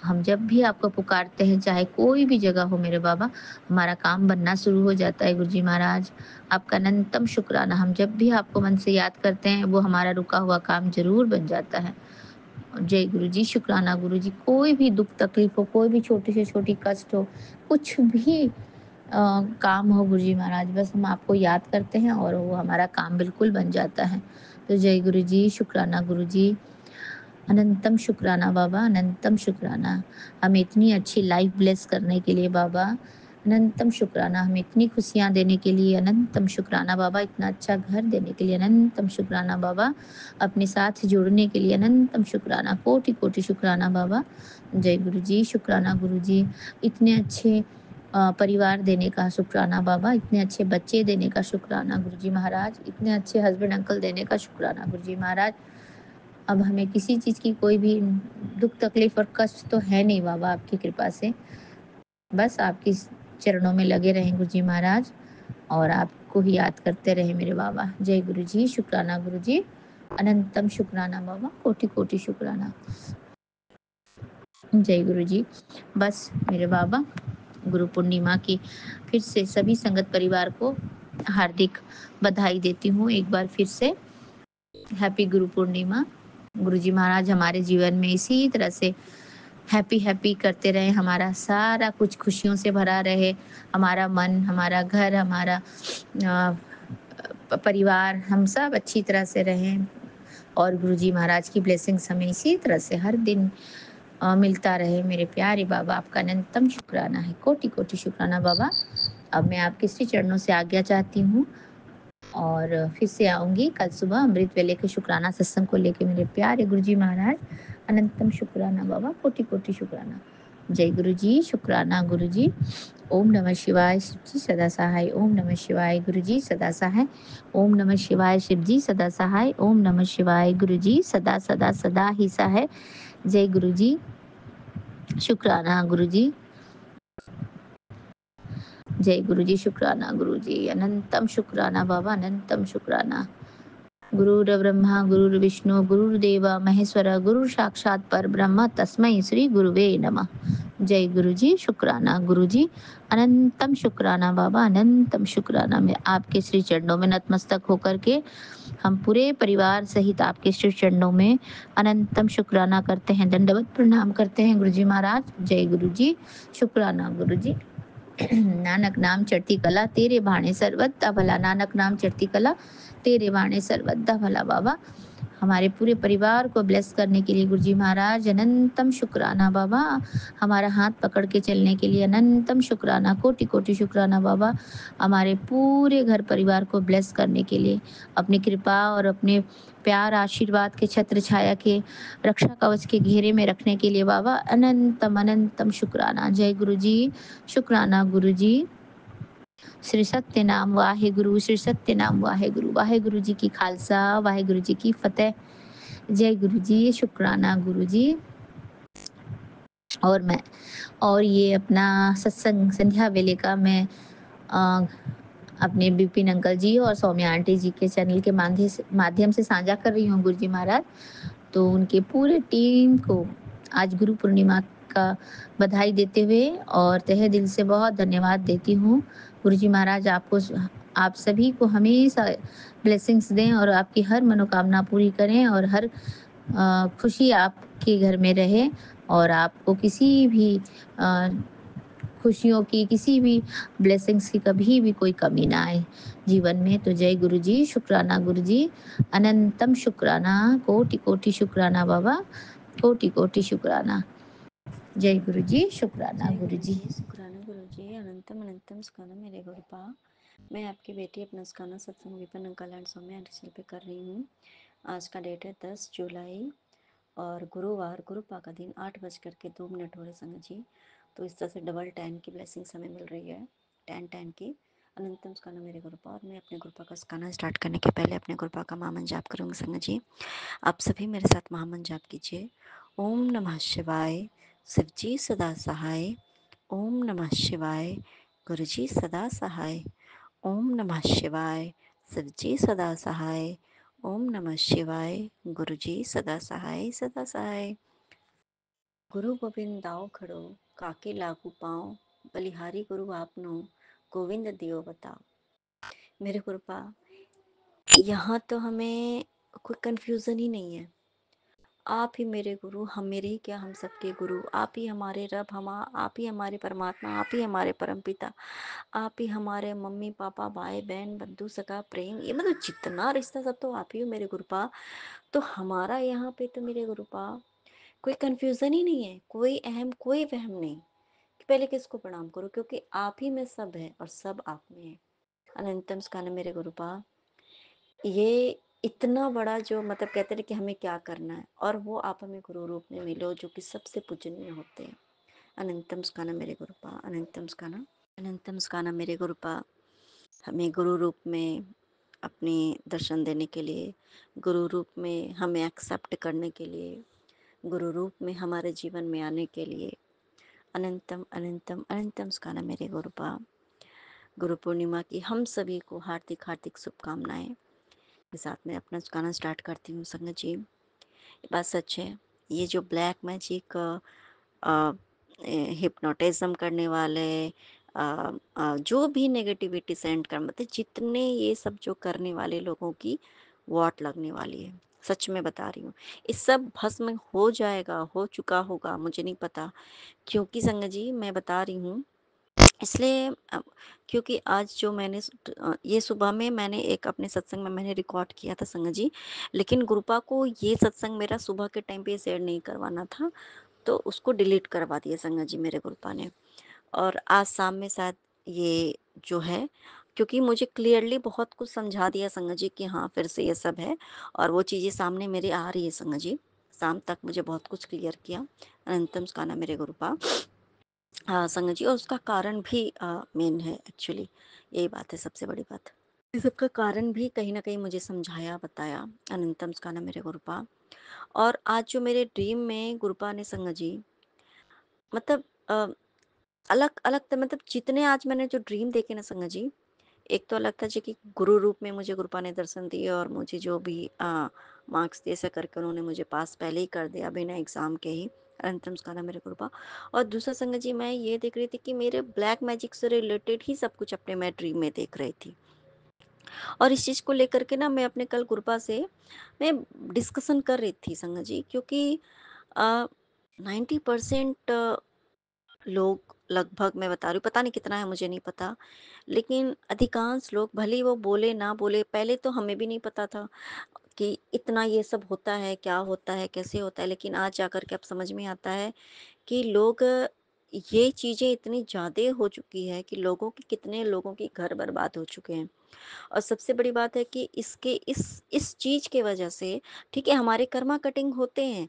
[SPEAKER 3] हम जब भी आपको पुकारते हैं, चाहे कोई भी जगह हो मेरे बाबा, हमारा काम बनना शुरू हो जाता है गुरुजी महाराज। आपका अनंतम शुक्राना। हम जब भी आपको मन से याद करते हैं, वो हमारा रुका हुआ काम जरूर बन जाता है। जय गुरु जी, शुक्राना गुरु जी। कोई भी दुख तकलीफ हो, कोई भी छोटी से छोटी कष्ट हो, कुछ भी काम हो गुरुजी महाराज, बस हम आपको याद करते हैं और वो हमारा काम बिल्कुल बन जाता है। तो जय गुरु जी, शुक्राना गुरु जी, अनंतम शुक्राना बाबा, अनंतम शुक्राना। हमें इतनी अच्छी लाइफ ब्लेस करने के लिए बाबा, अनंतम शुक्राना। हमें इतनी खुशियाँ देने के लिए अनंतम शुक्राना बाबा। इतना अच्छा घर देने के लिए अनंतम शुक्राना बाबा। अपने साथ जोड़ने के लिए अनंतम शुक्राना, कोटि कोटि शुक्राना बाबा। जय गुरु जी, शुक्राना गुरु जी। इतने अच्छे परिवार देने का शुक्राना बाबा, इतने अच्छे बच्चे देने का शुक्राना गुरुजी महाराज, इतने अच्छे हस्बैंड अंकल देने का शुक्राना गुरुजी महाराज। अब हमें किसी चीज़ की कोई भी दुख तकलीफ और कष्ट तो है नहीं बाबा, आपकी कृपा से। बस आपकी चरणों में लगे रहें गुरुजी महाराज और आपको ही याद करते रहे मेरे बाबा। जय गुरु जी, शुक्राना गुरु जी, अनंतम शुक्राना बाबा, कोटि कोटि शुक्राना। जय गुरु जी। बस मेरे बाबा, गुरु पूर्णिमा की फिर से सभी संगत परिवार को हार्दिक बधाई देती हूँ एक बार फिर से। हैप्पी गुरु पूर्णिमा। गुरुजी महाराज हमारे जीवन में इसी तरह से हैप्पी करते रहे, हमारा सारा कुछ खुशियों से भरा रहे, हमारा मन, हमारा घर, हमारा परिवार, हम सब अच्छी तरह से रहें और गुरुजी महाराज की ब्लेसिंग्स हमें इसी तरह से हर दिन मिलता रहे। मेरे प्यारे बाबा, आपका अनंतम शुक्राना है, कोटि कोटि शुक्राना बाबा। अब मैं आपके श्री चरणों से आज्ञा चाहती हूँ और फिर से आऊँगी कल सुबह अमृत वेले के शुक्राना सत्संग को लेके मेरे प्यारे गुरुजी महाराज। अनंतम शुक्राना बाबा, कोटि कोटि शुक्राना। जय गुरु जी, शुक्राना गुरु जी। ओम नमः शिवाय, शिव जी सदा सहाय। ओम नमः शिवाय, गुरु जी सदा सहाय। ओम नमः शिवाय, शिव जी सदा सहाय। ओम नमः शिवाय, गुरु जी सदा सदा सदा ही सहाय। जय गुरु जी, शुक्राना गुरु जी। जय गुरु जी, शुक्राना गुरु जी, अनंतम शुक्राना बाबा, अनंतम शुक्राना। गुरुर ब्रह्मा गुरुर्विष्णु गुरुर्देवा महेश्वरा गुरु साक्षात पर ब्रह्म तस्मै श्री गुरुवे नमः। जय गुरु जी, शुक्राना गुरु जी, अनंतम शुक्राना बाबा, अनंतम शुक्राना। मैं आपके श्री चरणों में नतमस्तक होकर के हम पूरे परिवार सहित आपके श्री चरणों में अनंतम शुक्राना करते हैं, दंडवत प्रणाम करते हैं गुरु जी महाराज। जय गुरु जी, शुक्राना गुरु जी। नानक नाम चढ़ती कला तेरे भाणे सर्वदा भला, नानक नाम चढ़ती कला तेरे भाणे सर्वदा भला बाबा। हमारे पूरे परिवार को ब्लेस करने के लिए गुरु जी महाराज अनंतम शुक्राना बाबा। हमारा हाथ पकड़ के चलने के लिए अनंतम शुक्राना, कोटि कोटि शुक्राना बाबा। हमारे पूरे घर परिवार को ब्लेस करने के लिए, अपनी कृपा और अपने प्यार आशीर्वाद के छत्र छाया के रक्षा कवच के घेरे में रखने के लिए बाबा अनंतम अनंतम शुक्राना। जय गुरु जी, शुक्राना गुरु जी। श्री सत्य नाम वाहे गुरु, श्री सत्य नाम वाहे गुरु, वाहे गुरु जी की खालसा वाहे गुरु जी की फतेह। जय गुरु जी, शुक्राना गुरु जी। और ये अपना सत्संग संध्या वेले का मैं अ, अपने विपिन अंकल जी और सौम्या आंटी जी के चैनल के माध्यम से साझा कर रही हूँ गुरु जी महाराज। तो उनके पूरे टीम को आज गुरु पूर्णिमा का बधाई देते हुए और तहे दिल से बहुत धन्यवाद देती हूँ। गुरु जी महाराज आप सभी को हमेशा ब्लेसिंग्स दें और आपकी हर मनोकामना पूरी करें और हर खुशी आपके घर में रहे और आपको किसी भी खुशियों की, किसी भी ब्लेसिंग्स की कभी भी कोई कमी ना आए जीवन में। तो जय गुरु जी, शुक्राना गुरु जी, अनंतम शुक्राना, कोटि कोटि शुक्राना बाबा, कोटि कोटि शुक्राना। जय गुरु जी, शुक्राना गुरु जी।
[SPEAKER 4] शुक्राना गुरु जी, अनंतम अनंतम स्काना मेरे गुरुपा। मैं आपकी बेटी अपना स्काना सत्संग Vipin uncle and Saumya aunty पे कर रही हूँ। आज का डेट है 10 जुलाई और गुरुवार, गुरुपा का दिन 8:02 हो रहे संगत जी। तो इस तरह से डबल 10 की ब्लेसिंग हमें मिल रही है, 10 की। अनंतम स्काना मेरे गुरुपा। और मैं अपने गुरुपा का स्काना स्टार्ट करने के पहले अपने गुरुपा का महामंत्र जाप करूँगी संगत जी। आप सभी मेरे साथ महामंत्र जाप कीजिए। ओम नमः शिवाय, शिवजी सदा सहाय। ओम नमः शिवाय, गुरुजी सदा सहाय। ओम नमः शिवाय, शिवजी सदा सहाय। ओम नमः शिवाय, गुरुजी सदा सहाय सदा सहाय। गुरु गोविंद दाओ खड़ो, काके लागू पाओ, बलिहारी गुरु आपनो, गोविंद दियो बताओ। मेरे कृपा, यहाँ तो हमें कोई कंफ्यूजन ही नहीं है। आप ही मेरे गुरु, हम मेरे ही क्या, हम सबके गुरु। आप ही हमारे रब, आप ही हमारे परमात्मा, आप ही हमारे परम पिता, आप ही हमारे मम्मी पापा भाई बहन बंधु सखा प्रेम, ये मतलब जितना रिश्ता सब तो आप ही हो मेरे गुरुपा। तो हमारा यहाँ पे तो मेरे गुरुपा कोई कंफ्यूजन ही नहीं है, कोई अहम कोई वहम नहीं कि पहले किसको प्रणाम करो, क्योंकि आप ही में सब है और सब आप में है। अनंतम स्कान मेरे गुरुपा। ये इतना बड़ा जो मतलब कहते हैं कि हमें क्या करना है, और वो आप हमें गुरु रूप में मिलो जो कि सबसे पूजनीय होते हैं। अनंतम स्काना मेरे गुरुपा, अनंतम स्काना, अनंतम स्काना मेरे गुरुपा। हमें गुरु रूप में अपने दर्शन देने के लिए, गुरु रूप में हमें एक्सेप्ट करने के लिए, गुरु रूप में हमारे जीवन में आने के लिए अनंतम अनंतम अनंतम स्काना मेरे गुरुपा। गुरु पूर्णिमा की हम सभी को हार्दिक हार्दिक शुभकामनाएं के साथ में अपना गाना स्टार्ट करती हूँ संगत जी। ये बात सच है, ये जो ब्लैक मैजिक हिप्नोटिज्म करने वाले जो भी नेगेटिविटी सेंड कर, मतलब जितने ये सब जो करने वाले लोगों की वाट लगने वाली है, सच में बता रही हूँ। ये सब भस्म हो जाएगा, हो चुका होगा, मुझे नहीं पता, क्योंकि संगत जी मैं बता रही हूँ इसलिए क्योंकि आज जो मैंने ये सुबह में मैंने एक अपने सत्संग में मैंने रिकॉर्ड किया था संगत जी, लेकिन गुरुपा को ये सत्संग मेरा सुबह के टाइम पे शेयर नहीं करवाना था, तो उसको डिलीट करवा दिया संगत जी मेरे गुरुपा ने। और आज शाम में शायद ये जो है, क्योंकि मुझे क्लियरली बहुत कुछ समझा दिया संगत जी कि हाँ फिर से ये सब है, और वो चीज़ें सामने मेरे आ रही है संगत जी। शाम तक मुझे बहुत कुछ क्लियर किया अनंतम स्काना मेरे गुरुपा। हाँ संगत जी, और उसका कारण भी मेन है एक्चुअली, यही बात है सबसे बड़ी बात। इस सबका कारण भी कहीं ना कहीं मुझे समझाया बताया अनंतम स्काना मेरे गुरुपा। और आज जो मेरे ड्रीम में गुरुपा ने संगत जी, मतलब अलग-अलग त मतलब जितने आज मैंने जो ड्रीम देखे ना संगत जी, एक तो अलग था जी कि गुरु रूप में मुझे गुरुपा ने दर्शन दिए और मुझे जो भी मार्क्स दिए ऐसा करके उन्होंने मुझे पास पहले ही कर दिया बिना एग्ज़ाम के ही। अनंतम स्काना मेरे गुरुपा। और दूसरा संगत जी, मैं ये देख रही थी कि मेरे ब्लैक मैजिक से रिलेटेड ही सब कुछ अपने मैं ड्रीम में देख रही थी। और इस चीज़ को लेकर के ना मैं अपने कल गुरुपा से मैं डिस्कशन कर रही थी संगत जी, क्योंकि अ, 90% लोग, लगभग मैं बता रही हूँ, पता नहीं कितना है मुझे नहीं पता, लेकिन अधिकांश लोग भले ही वो बोले ना बोले, पहले तो हमें भी नहीं पता था कि इतना ये सब होता है, क्या होता है, कैसे होता है, लेकिन आज जाकर के अब समझ में आता है कि लोग ये चीज़ें इतनी ज़्यादा हो चुकी है कि लोगों की, कितने लोगों के घर बर्बाद हो चुके हैं। और सबसे बड़ी बात है कि इसके इस चीज़ की वजह से, ठीक है, हमारे कर्मा कटिंग होते हैं।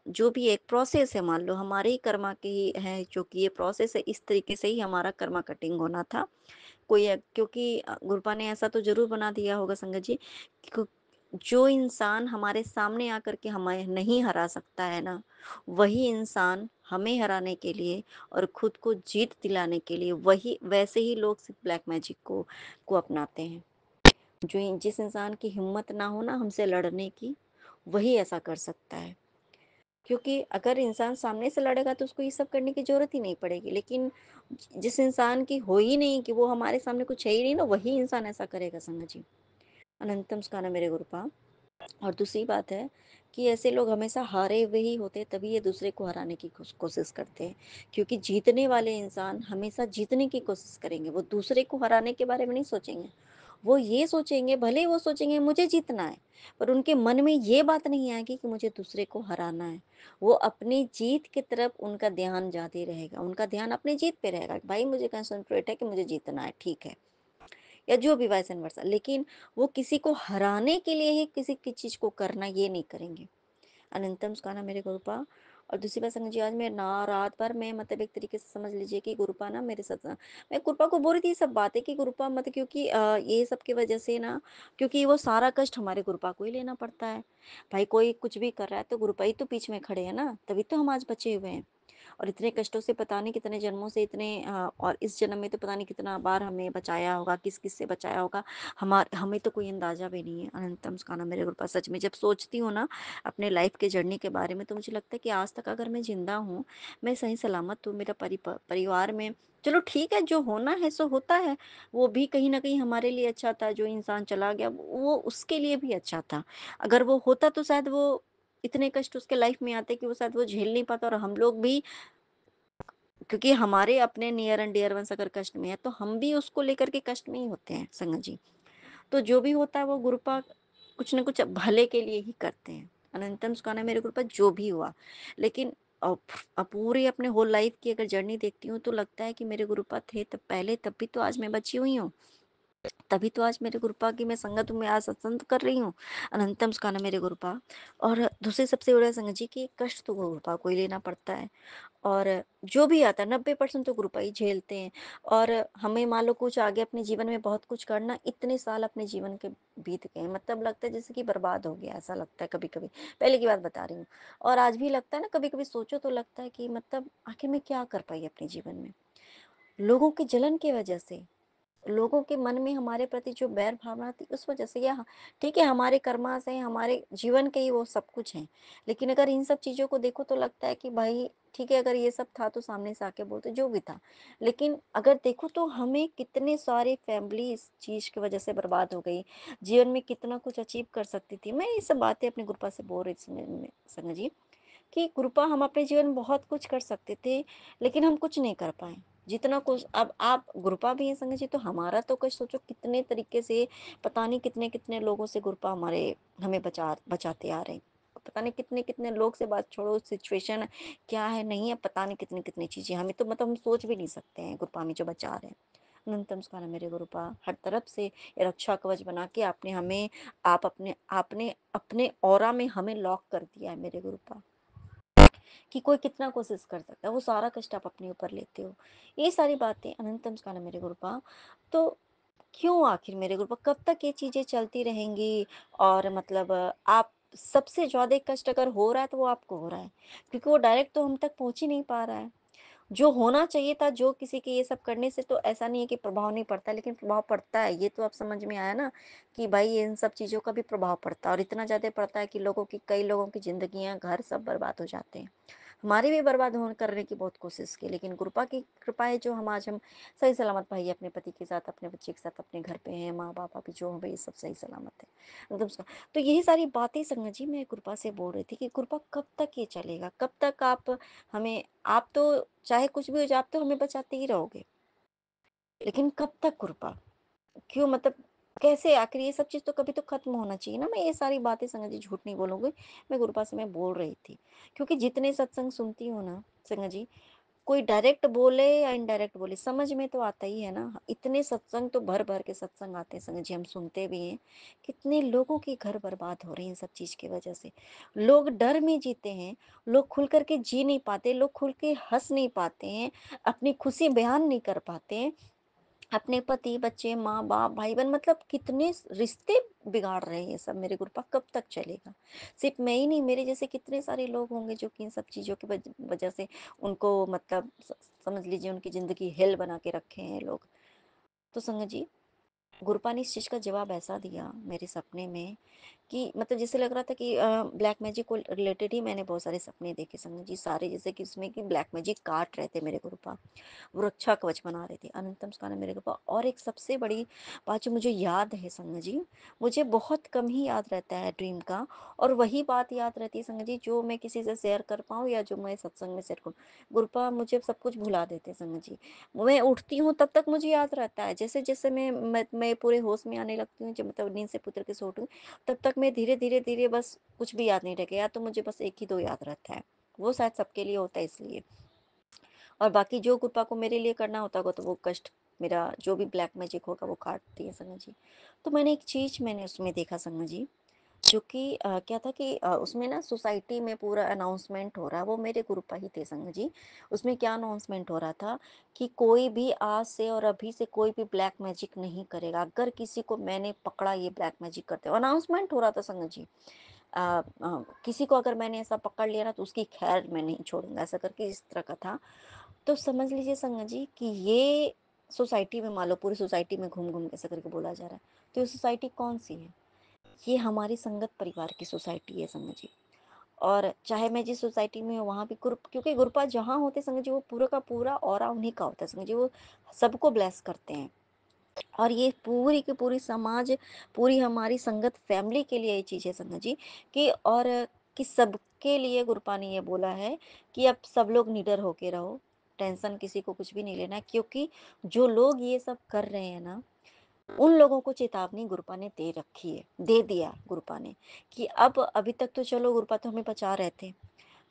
[SPEAKER 4] जो भी एक प्रोसेस है, मान लो हमारे ही कर्मा के ही है, जो कि ये प्रोसेस है, इस तरीके से ही हमारा कर्मा कटिंग होना था। क्योंकि गुरुपा ने ऐसा तो ज़रूर बना दिया होगा संगत जी, क्यों जो इंसान हमारे सामने आकर के हमें नहीं हरा सकता है ना, वही इंसान हमें हराने के लिए और खुद को जीत दिलाने के लिए वही वैसे ही लोग सिर्फ ब्लैक मैजिक को अपनाते हैं। जिस इंसान की हिम्मत ना हो ना हमसे लड़ने की, वही ऐसा कर सकता है। क्योंकि अगर इंसान सामने से लड़ेगा तो उसको ये सब करने की ज़रूरत ही नहीं पड़ेगी। लेकिन जिस इंसान की हो ही नहीं, कि वो हमारे सामने कुछ है ही नहीं ना, वही इंसान ऐसा करेगा संगत जी। अनंतम स्काना मेरे गुरुपा। और दूसरी बात है कि ऐसे लोग हमेशा हारे हुए ही होते हैं, तभी ये दूसरे को हराने की कोशिश करते हैं। क्योंकि जीतने वाले इंसान हमेशा जीतने की कोशिश करेंगे, वो दूसरे को हराने के बारे में नहीं सोचेंगे। वो ये सोचेंगे, भले ही वो सोचेंगे मुझे जीतना है, पर उनके मन में ये बात नहीं आएगी कि मुझे दूसरे को हराना है। वो अपनी जीत की तरफ उनका ध्यान जाते रहेगा, उनका ध्यान अपनी जीत पे रहेगा। भाई मुझे कंसंट्रेट है कि मुझे जीतना है, ठीक है, या जो भी वाइस एंड वर्सा। लेकिन वो किसी को हराने के लिए ही किसी की चीज को करना ये नहीं करेंगे। अनंतम स्काना मेरे गुरुपा। और दूसरी बात संगत जी, आज मैं ना रात भर मैं मतलब एक तरीके से समझ लीजिए कि गुरुपा ना मेरे साथ मैं गुरुपा को बोल रही थी ये सब बातें कि गुरुपा मत, क्योंकि ये सब की वजह से ना, क्योंकि वो सारा कष्ट हमारे गुरुपा को ही लेना पड़ता है। भाई कोई कुछ भी कर रहा है तो गुरुपा ही तो बीच में खड़े हैं ना, तभी तो हम आज बचे हुए हैं। और इतने कष्टों से पता नहीं कितने जन्मों से, और इस जन्म में तो पता नहीं कितना बार हमें बचाया होगा, किस किस से बचाया होगा, हमें तो कोई अंदाजा भी नहीं है। अनंतम स्काना मेरे गुरुपा। सच में जब सोचती हूँ ना अपने लाइफ के जर्नी के बारे में, तो मुझे लगता है कि आज तक अगर मैं जिंदा हूँ, मैं सही सलामत हूँ, मेरा परिवार में, चलो ठीक है, जो होना है सो होता है। वो भी कहीं ना कहीं हमारे लिए अच्छा था, जो इंसान चला गया वो उसके लिए भी अच्छा था। अगर वो होता तो शायद वो इतने कष्ट उसके लाइफ में आते कि वो शायद वो झेल नहीं पाता, और हम लोग भी, क्योंकि हमारे अपने नियर एंड डियर वंस अगर कष्ट में है तो हम भी उसको लेकर के कष्ट में ही होते हैं संगत जी। तो जो भी होता है वो गुरुपा कुछ न कुछ भले के लिए ही करते हैं। अनंतम सुखाना मेरे गुरुपा, जो भी हुआ। लेकिन पूरी अपने होल लाइफ की अगर जर्नी देखती हूँ तो लगता है कि मेरे गुरुपा थे तब पहले, तब भी तो आज मैं बची हुई हूँ। तभी तो आज मेरे गुरुपा की मैं संगत हूँ, मैं आज सत्संग कर रही हूँ। अनंतम सुखाना मेरे गुरुपा। और दूसरी सबसे बड़ा संगत जी की कष्ट तो गुरुपा को ही लेना पड़ता है। और जो भी आता है 90% तो ग्रुप ही झेलते हैं। और हमें मान लो कुछ आगे अपने जीवन में बहुत कुछ करना, इतने साल अपने जीवन के बीत गए, मतलब लगता है जैसे कि बर्बाद हो गया, ऐसा लगता है कभी कभी। पहले की बात बता रही हूँ। और आज भी लगता है ना, कभी कभी सोचो तो लगता है कि मतलब आखिर मैं क्या कर पाई अपने जीवन में, लोगों की जलन की वजह से, लोगों के मन में हमारे प्रति जो बैर भावना थी उस वजह से, या ठीक है हमारे कर्मा से, हमारे जीवन के ही वो सब कुछ है। लेकिन अगर इन सब चीजों को देखो तो लगता है कि भाई ठीक है, अगर ये सब था तो सामने से आके बोलते जो भी था। लेकिन अगर देखो तो हमें कितने सारे फैमिली इस चीज की वजह से बर्बाद हो गई, जीवन में कितना कुछ अचीव कर सकती थी। मैं ये सब बातें अपने गुरुपा से बोल रही थी संग जी, कि कृपा हम अपने जीवन में बहुत कुछ कर सकते थे, लेकिन हम कुछ नहीं कर पाए। जितना कुछ अब आप गुरुपा भी है संगत जी, तो हमारा तो कुछ सोचो कितने तरीके से, पता नहीं कितने कितने लोगों से गुरुपा हमारे हमें बचाते आ रहे हैं। पता नहीं कितने कितने लोग से, बात छोड़ो सिचुएशन क्या है नहीं है, पता नहीं कितनी कितनी चीजें हमें तो मतलब हम सोच भी नहीं सकते हैं, गुरुपा में जो बचा रहे हैं। अनंतम सुखाना मेरे गुरुपा। हर तरफ से ये रक्षा कवच बना के आपने हमें, आप अपने आपने अपने ऑरा में हमें लॉक कर दिया है मेरे गुरुपा, कि कोई कितना कोशिश कर सकता है, वो सारा कष्ट आप अपने ऊपर लेते हो। ये सारी बातें अनंतम स्काना मेरे गुरुपा। तो क्यों आखिर मेरे गुरुपा, कब तक ये चीजें चलती रहेंगी? और मतलब आप सबसे ज्यादा कष्ट अगर हो रहा है तो वो आपको हो रहा है, क्योंकि वो डायरेक्ट तो हम तक पहुंच ही नहीं पा रहा है। जो होना चाहिए था, जो किसी के ये सब करने से तो ऐसा नहीं है कि प्रभाव नहीं पड़ता, लेकिन प्रभाव पड़ता है। ये तो अब समझ में आया ना कि भाई इन सब चीज़ों का भी प्रभाव पड़ता है, और इतना ज़्यादा पड़ता है कि कई लोगों की ज़िंदगियाँ, घर सब बर्बाद हो जाते हैं। हमारी भी बर्बाद होने करने की बहुत कोशिश की, लेकिन कृपा की कृपा है जो हम सही सलामत भाई अपने पति के साथ, अपने बच्चे के साथ, अपने घर पे हैं, माँ-बाप अभी जो हैं, ये सब सही सलामत है। एकदम स तो यही सारी बातें संगत जी मैं कृपा से बोल रही थी कि कृपा कब तक ये चलेगा? कब तक हमें आप तो चाहे कुछ भी हो जाए, आप तो हमें बचाते ही रहोगे। लेकिन कब तक कृपा? क्यों मतलब कैसे आखिर ये सब चीज़ तो कभी तो खत्म होना चाहिए ना। मैं ये सारी बातें संगत जी झूठ नहीं बोलूँगी, मैं कृपा से मैं बोल रही थी। क्योंकि जितने सत्संग सुनती हूँ ना संगत जी, कोई डायरेक्ट बोले या इनडायरेक्ट बोले, समझ में तो आता ही है ना। इतने सत्संग तो भर-भर के सत्संग आते हैं संगत जी, हम सुनते भी हैं। कितने लोगों के घर बर्बाद हो रहे हैं इन सब चीज़ की वजह से। लोग डर में जीते हैं, लोग खुल कर के जी नहीं पाते, लोग खुल के हँस नहीं पाते हैं, अपनी खुशी बयान नहीं कर पाते हैं। अपने पति, बच्चे, माँ-बाप, भाई-बहन मतलब कितने रिश्ते बिगाड़ रहे हैं ये सब। मेरे गुरुपा कब तक चलेगा? सिर्फ़ मैं ही नहीं, मेरे जैसे कितने सारे लोग होंगे जो कि इन सब चीज़ों की वजह से उनको मतलब समझ लीजिए उनकी ज़िंदगी हेल बना के रखे हैं लोग। तो संगत जी, गुरुपा ने इस चीज़ का जवाब ऐसा दिया मेरे सपने में कि मतलब जैसे लग रहा था कि ब्लैक मैजिक को रिलेटेड ही मैंने बहुत सारे सपने देखे संगत जी। सारे जैसे कि उसमें कि ब्लैक मैजिक काट रहे थे मेरे गुरुपा। वो रक्षा कवच बना रही थी। अनंतम स्कान मेरे को और एक सबसे बड़ी बात जो मुझे याद है संगत जी, मुझे बहुत कम ही याद रहता है ड्रीम का, और वही बात याद रहती है संगत जी जो मैं किसी से शेयर कर पाऊँ या जो मैं सत्संग में शेयर करूँ। गुरुपा मुझे सब कुछ भुला देते हैं संगत जी। मैं उठती हूँ तब तक मुझे याद रहता है। जैसे-जैसे मैं पूरे होश में आने लगती हूँ, जब मतलब नींद से पुतर के सो उठी हूँ, तब तक मैं धीरे-धीरे बस कुछ भी याद नहीं रह गया, या तो मुझे बस 1 ही 2 याद रहता है। वो शायद सबके लिए होता है इसलिए। और बाकी जो कृपा को मेरे लिए करना होता होगा तो वो कष्ट मेरा जो भी ब्लैक मैजिक होगा वो काटती है संगत जी। तो एक चीज़ मैंने उसमें देखा संगत जी, जो कि क्या था कि उसमें ना सोसाइटी में पूरा अनाउंसमेंट हो रहा है, वो मेरे गुरुपा ही थे संगत जी। उसमें क्या अनाउंसमेंट हो रहा था कि कोई भी आज से और अभी से कोई भी ब्लैक मैजिक नहीं करेगा। अगर किसी को मैंने पकड़ा ये ब्लैक मैजिक करते हुए, अनाउंसमेंट हो रहा था संगत जी। किसी को अगर मैंने ऐसा पकड़ लिया ना तो उसकी खैर मैं नहीं छोड़ूँगा, ऐसा करके इस तरह का था। तो समझ लीजिए संगत जी कि ये सोसाइटी में मान लो पूरी सोसाइटी में घूम-घूम के ऐसा करके बोला जा रहा है। तो ये सोसाइटी कौन-सी है? ये हमारी संगत परिवार की सोसाइटी है संगत जी। और चाहे मैं जिस सोसाइटी में हूँ वहाँ भी क्योंकि गुरुपा जहाँ होते हैं संगत जी वो पूरा का पूरा ऑरा उन्हीं का होता है संगत जी। वो सबको ब्लेस करते हैं। और ये पूरी की पूरी समाज, पूरी हमारी संगत फैमिली के लिए ये चीज़ है संगत जी कि और कि सबके लिए गुरुपा ने ये बोला है कि अब सब लोग निडर होके रहो, टेंशन किसी को कुछ भी नहीं लेना है, क्योंकि जो लोग ये सब कर रहे हैं ना, उन लोगों को चेतावनी गुरुपा ने दे रखी है, दे दिया गुरुपा ने कि अब अभी तक तो चलो गुरुपा तो हमें बचा रहे थे।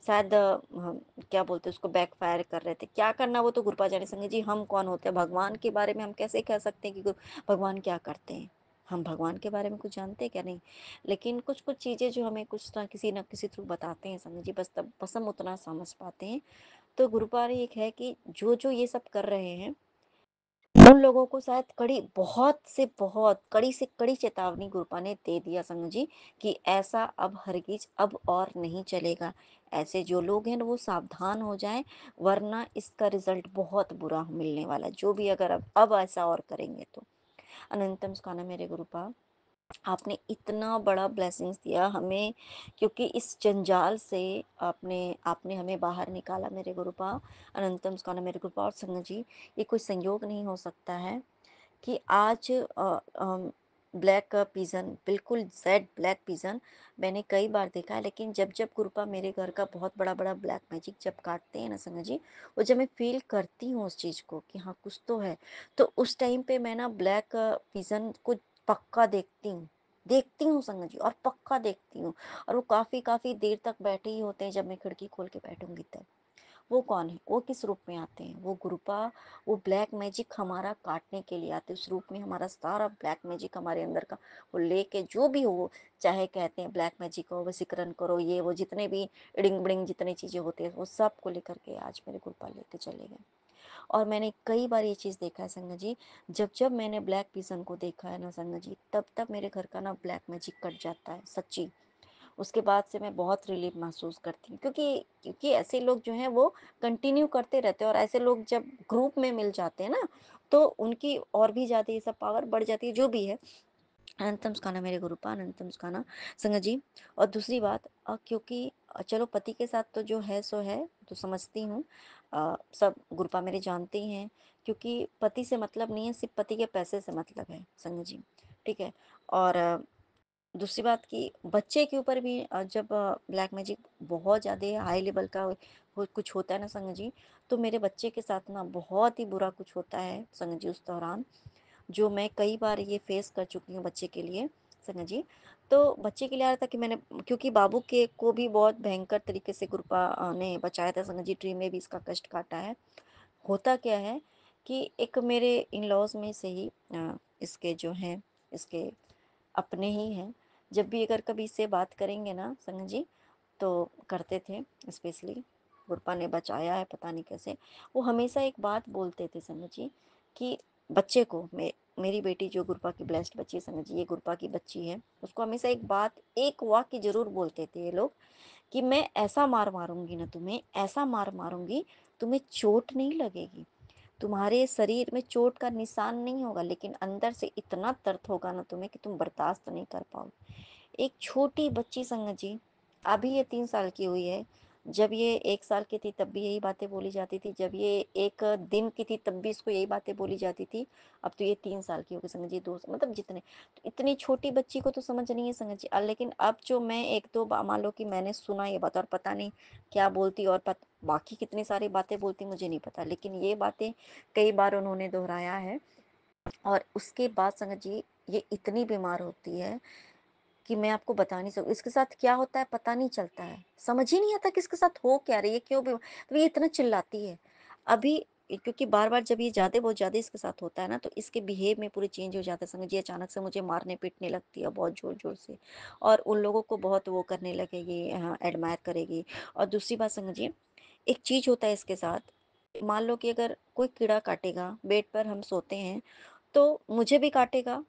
[SPEAKER 4] शायद क्या बोलते हैं उसको बैकफायर कर रहे थे। क्या करना वो तो गुरुपा जाने संगत जी, हम कौन होते हैं? भगवान के बारे में हम कैसे कह सकते हैं कि भगवान क्या करते हैं? हम भगवान के बारे में कुछ जानते हैं क्या? नहीं। लेकिन कुछ-कुछ चीज़ें जो हमें कुछ न किसी थ्रू बताते हैं संगत जी, बस हम उतना समझ पाते हैं। तो गुरुपा ने एक है कि जो-जो ये सब कर रहे हैं उन लोगों को शायद बहुत से बहुत कड़ी से कड़ी चेतावनी गुरुपा ने दे दिया संगत जी कि ऐसा अब हरगिज अब और नहीं चलेगा। ऐसे जो लोग हैं ना वो सावधान हो जाएं, वरना इसका रिजल्ट बहुत बुरा मिलने वाला है, जो भी अगर अब ऐसा और करेंगे तो। अनंतम सुखाना मेरे गुरुपा, आपने इतना बड़ा ब्लेसिंग्स दिया हमें, क्योंकि इस जंजाल से आपने आपने हमें बाहर निकाला मेरे गुरुपा। अनंतम सुखाना मेरे गुरुपा। और संगत जी, ये कोई संयोग नहीं हो सकता है कि आज ब्लैक पिजन, बिल्कुल जेड ब्लैक पिजन मैंने कई बार देखा है, लेकिन जब जब कृपा मेरे घर का बहुत बड़ा बड़ा ब्लैक मैजिक जब काटते हैं ना संगत जी, वो जब मैं फील करती हूँ उस चीज़ को कि हाँ कुछ तो है, तो उस टाइम पे मैं ना ब्लैक पिजन को पक्का देखती हूँ संगत जी, और पक्का देखती हूँ। और वो काफ़ी काफ़ी देर तक बैठे ही होते हैं, जब मैं खिड़की खोल के बैठूंगी तब। वो कौन है? वो किस रूप में आते हैं? वो गुरुपा, वो ब्लैक मैजिक हमारा काटने के लिए आते हैं। उस रूप में हमारा सारा ब्लैक मैजिक हमारे अंदर का वो लेके, जो भी हो, चाहे कहते हैं ब्लैक मैजिक हो, वशीकरण करो, ये वो जितने भी इडिंग-बिडिंग जितनी चीज़ें होती हैं, वो सब को लेकर के आज मेरे गुरुपा लेके चले गए। और मैंने कई बार ये चीज़ देखा है संगत जी, जब मैंने ब्लैक पिजन को देखा है ना संगत जी, तब मेरे घर का ना ब्लैक मैजिक कट जाता है, सच्ची। उसके बाद से मैं बहुत रिलीफ महसूस करती हूँ, क्योंकि क्योंकि ऐसे लोग जो हैं वो कंटिन्यू करते रहते हैं, और ऐसे लोग जब ग्रुप में मिल जाते हैं ना, तो उनकी और भी ज़्यादा ये सब पावर बढ़ जाती है, जो भी है। अनंतम सुखाना मेरे गुरुपा अनंतम सुखाना संगत जी। और दूसरी बात, क्योंकि चलो पति के साथ तो जो है सो है, तो समझती हूँ, सब गुरुपा मेरे जानते ही हैं, क्योंकि पति से मतलब नहीं है, सिर्फ पति के पैसे से मतलब है संगत जी, ठीक है। और दूसरी बात कि बच्चे के ऊपर भी जब ब्लैक मैजिक बहुत ज़्यादा हाई लेवल का कुछ होता है ना संगत जी, तो मेरे बच्चे के साथ ना बहुत ही बुरा कुछ होता है संगत जी उस दौरान, जो मैं कई बार ये फेस कर चुकी हूँ बच्चे के लिए संगत जी। तो बच्चे के लिए आ रहा था कि मैंने, क्योंकि बाबू के को भी बहुत भयंकर तरीके से गुरुपा ने बचाया था संगत जी, ट्री में भी इसका कष्ट काटा है। होता क्या है कि एक मेरे इन लॉज में से ही इसके जो हैं, इसके अपने ही हैं, जब भी अगर कभी इससे बात करेंगे ना संगत जी, तो करते थे स्पेशली, गुरपा ने बचाया है पता नहीं कैसे। वो हमेशा एक बात बोलते थे संगत जी, कि बच्चे को मेरी बेटी जो गुरपा की ब्लेस्ड बच्ची है संगत जी, ये गुरपा की बच्ची है, उसको हमेशा एक बात, एक वाक्य जरूर बोलते थे ये लोग, कि मैं ऐसा मार मारूंगी ना तुम्हें, ऐसा मार मारूंगी, तुम्हें चोट नहीं लगेगी, तुम्हारे शरीर में चोट का निशान नहीं होगा, लेकिन अंदर से इतना दर्द होगा ना तुम्हें कि तुम बर्दाश्त नहीं कर पाओगे। एक छोटी बच्ची संगत जी, अभी ये 3 साल की हुई है, जब ये 1 साल की थी तब भी यही बातें बोली जाती थी, जब ये 1 दिन की थी तब भी इसको यही बातें बोली जाती थी। अब तो ये 3 साल की हो गई संगत जी, दो मतलब जितने, तो इतनी छोटी बच्ची को तो समझ नहीं है संगत जी। लेकिन अब जो मैं एक दो मान लो कि मैंने सुना ये बात, और पता नहीं क्या बोलती, और बाकी कितनी सारी बातें बोलती मुझे नहीं पता, लेकिन ये बातें कई बार उन्होंने दोहराया है। और उसके बाद संगत जी, ये इतनी बीमार होती है कि मैं आपको बता नहीं सकूँ, इसके साथ क्या होता है पता नहीं चलता है, समझ ही नहीं आता कि इसके साथ हो क्या रही है, क्यों भी तो ये इतना चिल्लाती है। अभी क्योंकि बार-बार जब ये ज़्यादा बहुत ज़्यादा इसके साथ होता है ना, तो इसके बिहेव में पूरे चेंज हो जाता है संगत जी, अचानक से मुझे मारने-पीटने लगती है बहुत ज़ोर-ज़ोर से, और उन लोगों को बहुत वो करने लगेगी, एडमायर करेगी। और दूसरी बात संगत जी, एक चीज़ होता है इसके साथ, मान लो कि अगर कोई कीड़ा काटेगा, बेड पर हम सोते हैं, तो मुझे भी काटेगा,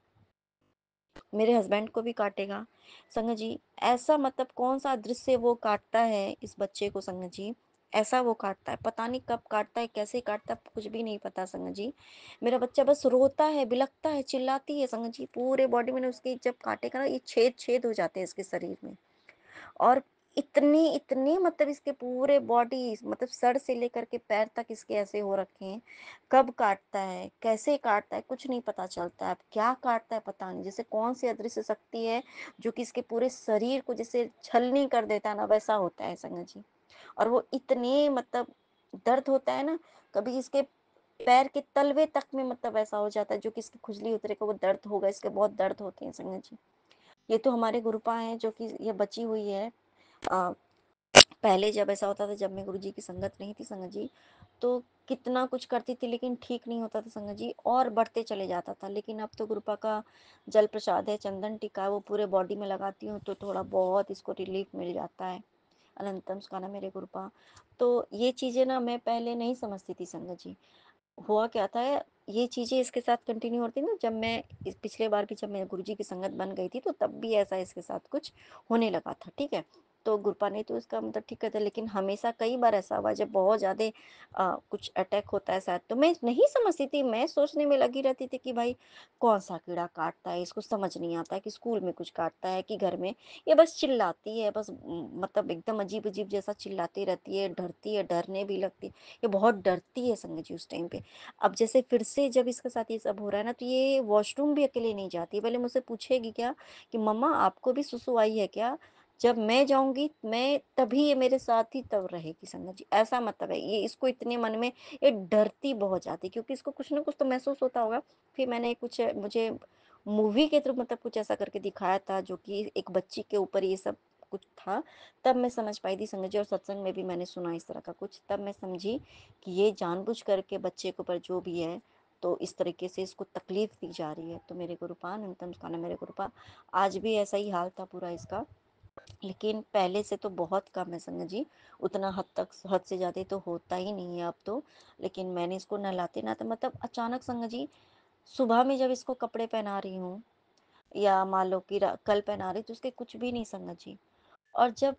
[SPEAKER 4] मेरे हस्बैंड को भी काटेगा संगत जी। ऐसा मतलब कौन सा दृश्य वो काटता है इस बच्चे को संगत जी, ऐसा वो काटता है, पता नहीं कब काटता है, कैसे काटता है, कुछ भी नहीं पता संगत जी। मेरा बच्चा बस रोता है, बिलखता है, चिल्लाती है संगत जी, पूरे बॉडी में उसकी जब काटेगा ना, ये छेद छेद हो जाते हैं इसके शरीर में। और इतनी इतनी मतलब इसके पूरे बॉडी, मतलब सर से लेकर के पैर तक इसके ऐसे हो रखे हैं। कब काटता है, कैसे काटता है, कुछ नहीं पता चलता है, अब क्या काटता है पता नहीं, जैसे कौन सी अदृश्य शक्ति है जो कि इसके पूरे शरीर को जैसे छलनी कर देता है ना, वैसा होता है संगत जी। और वो इतने मतलब दर्द होता है ना, कभी इसके पैर के तलवे तक में मतलब ऐसा हो जाता है, जो कि इसकी खुजली उतरे को वो दर्द होगा, इसके बहुत दर्द होते हैं संगत जी। ये तो हमारे गुरुपा हैं जो कि ये बची हुई है। अ, पहले जब ऐसा होता था, जब मैं गुरुजी की संगत नहीं थी संगत जी, तो कितना कुछ करती थी लेकिन ठीक नहीं होता था संगत जी, और बढ़ते चले जाता था। लेकिन अब तो गुरुपा का जल प्रसाद है, चंदन टीका है, वो पूरे बॉडी में लगाती हूँ तो थोड़ा बहुत इसको रिलीफ मिल जाता है। अनंतम सुखाना मेरे गुरुपा। तो ये चीज़ें ना मैं पहले नहीं समझती थी संगत जी। हुआ क्या था, ये चीज़ें इसके साथ कंटिन्यू होती ना, जब मैं इस पिछले बार भी जब मैं गुरुजी की संगत बन गई थी, तो तब भी ऐसा इसके साथ कुछ होने लगा था, ठीक है। तो गुरपा ने तो इसका मतलब ठीक है था, लेकिन हमेशा कई बार ऐसा हुआ जब बहुत ज़्यादा कुछ अटैक होता है शायद, तो मैं नहीं समझती थी, मैं सोचने में लगी रहती थी कि भाई कौन सा कीड़ा काटता है, इसको समझ नहीं आता है कि स्कूल में कुछ काटता है कि घर में, ये बस चिल्लाती है, बस मतलब एकदम अजीब अजीब जैसा चिल्लाती रहती है, डरती है, डरने भी लगती है, ये बहुत डरती है संगत जी उस टाइम पे। अब जैसे फिर से जब इसके साथ ये सब हो रहा है ना, तो ये वॉशरूम भी अकेले नहीं जाती, पहले मुझसे पूछेगी क्या कि मम्मा आपको भी सुसु आई है क्या, जब मैं जाऊंगी मैं तभी ये मेरे साथ ही तब रहेगी संगत जी, ऐसा मतलब है ये, इसको इतने मन में ये डरती बहुत जाती, क्योंकि इसको कुछ ना कुछ तो महसूस होता होगा। फिर मैंने कुछ मुझे मूवी के थ्रू मतलब कुछ ऐसा करके दिखाया था, जो कि एक बच्ची के ऊपर ये सब कुछ था, तब मैं समझ पाई थी संगत जी, और सत्संग में भी मैंने सुना इस तरह का कुछ, तब मैं समझी कि ये जानबूझ करके बच्चे के ऊपर जो भी है, तो इस तरीके से इसको तकलीफ दी जा रही है। तो मेरे गुरुपा अनंतम सुखाना मेरे गुरुपा, आज भी ऐसा ही हाल था पूरा इसका, लेकिन पहले से तो बहुत कम है संगत जी, उतना हद तक, हद से ज़्यादा तो होता ही नहीं है अब तो। लेकिन मैंने इसको नहलाते ना, तो मतलब अचानक संगत जी, सुबह में जब इसको कपड़े पहना रही हूँ, या मान लो कि कल पहना रही, तो उसके कुछ भी नहीं संगत जी, और जब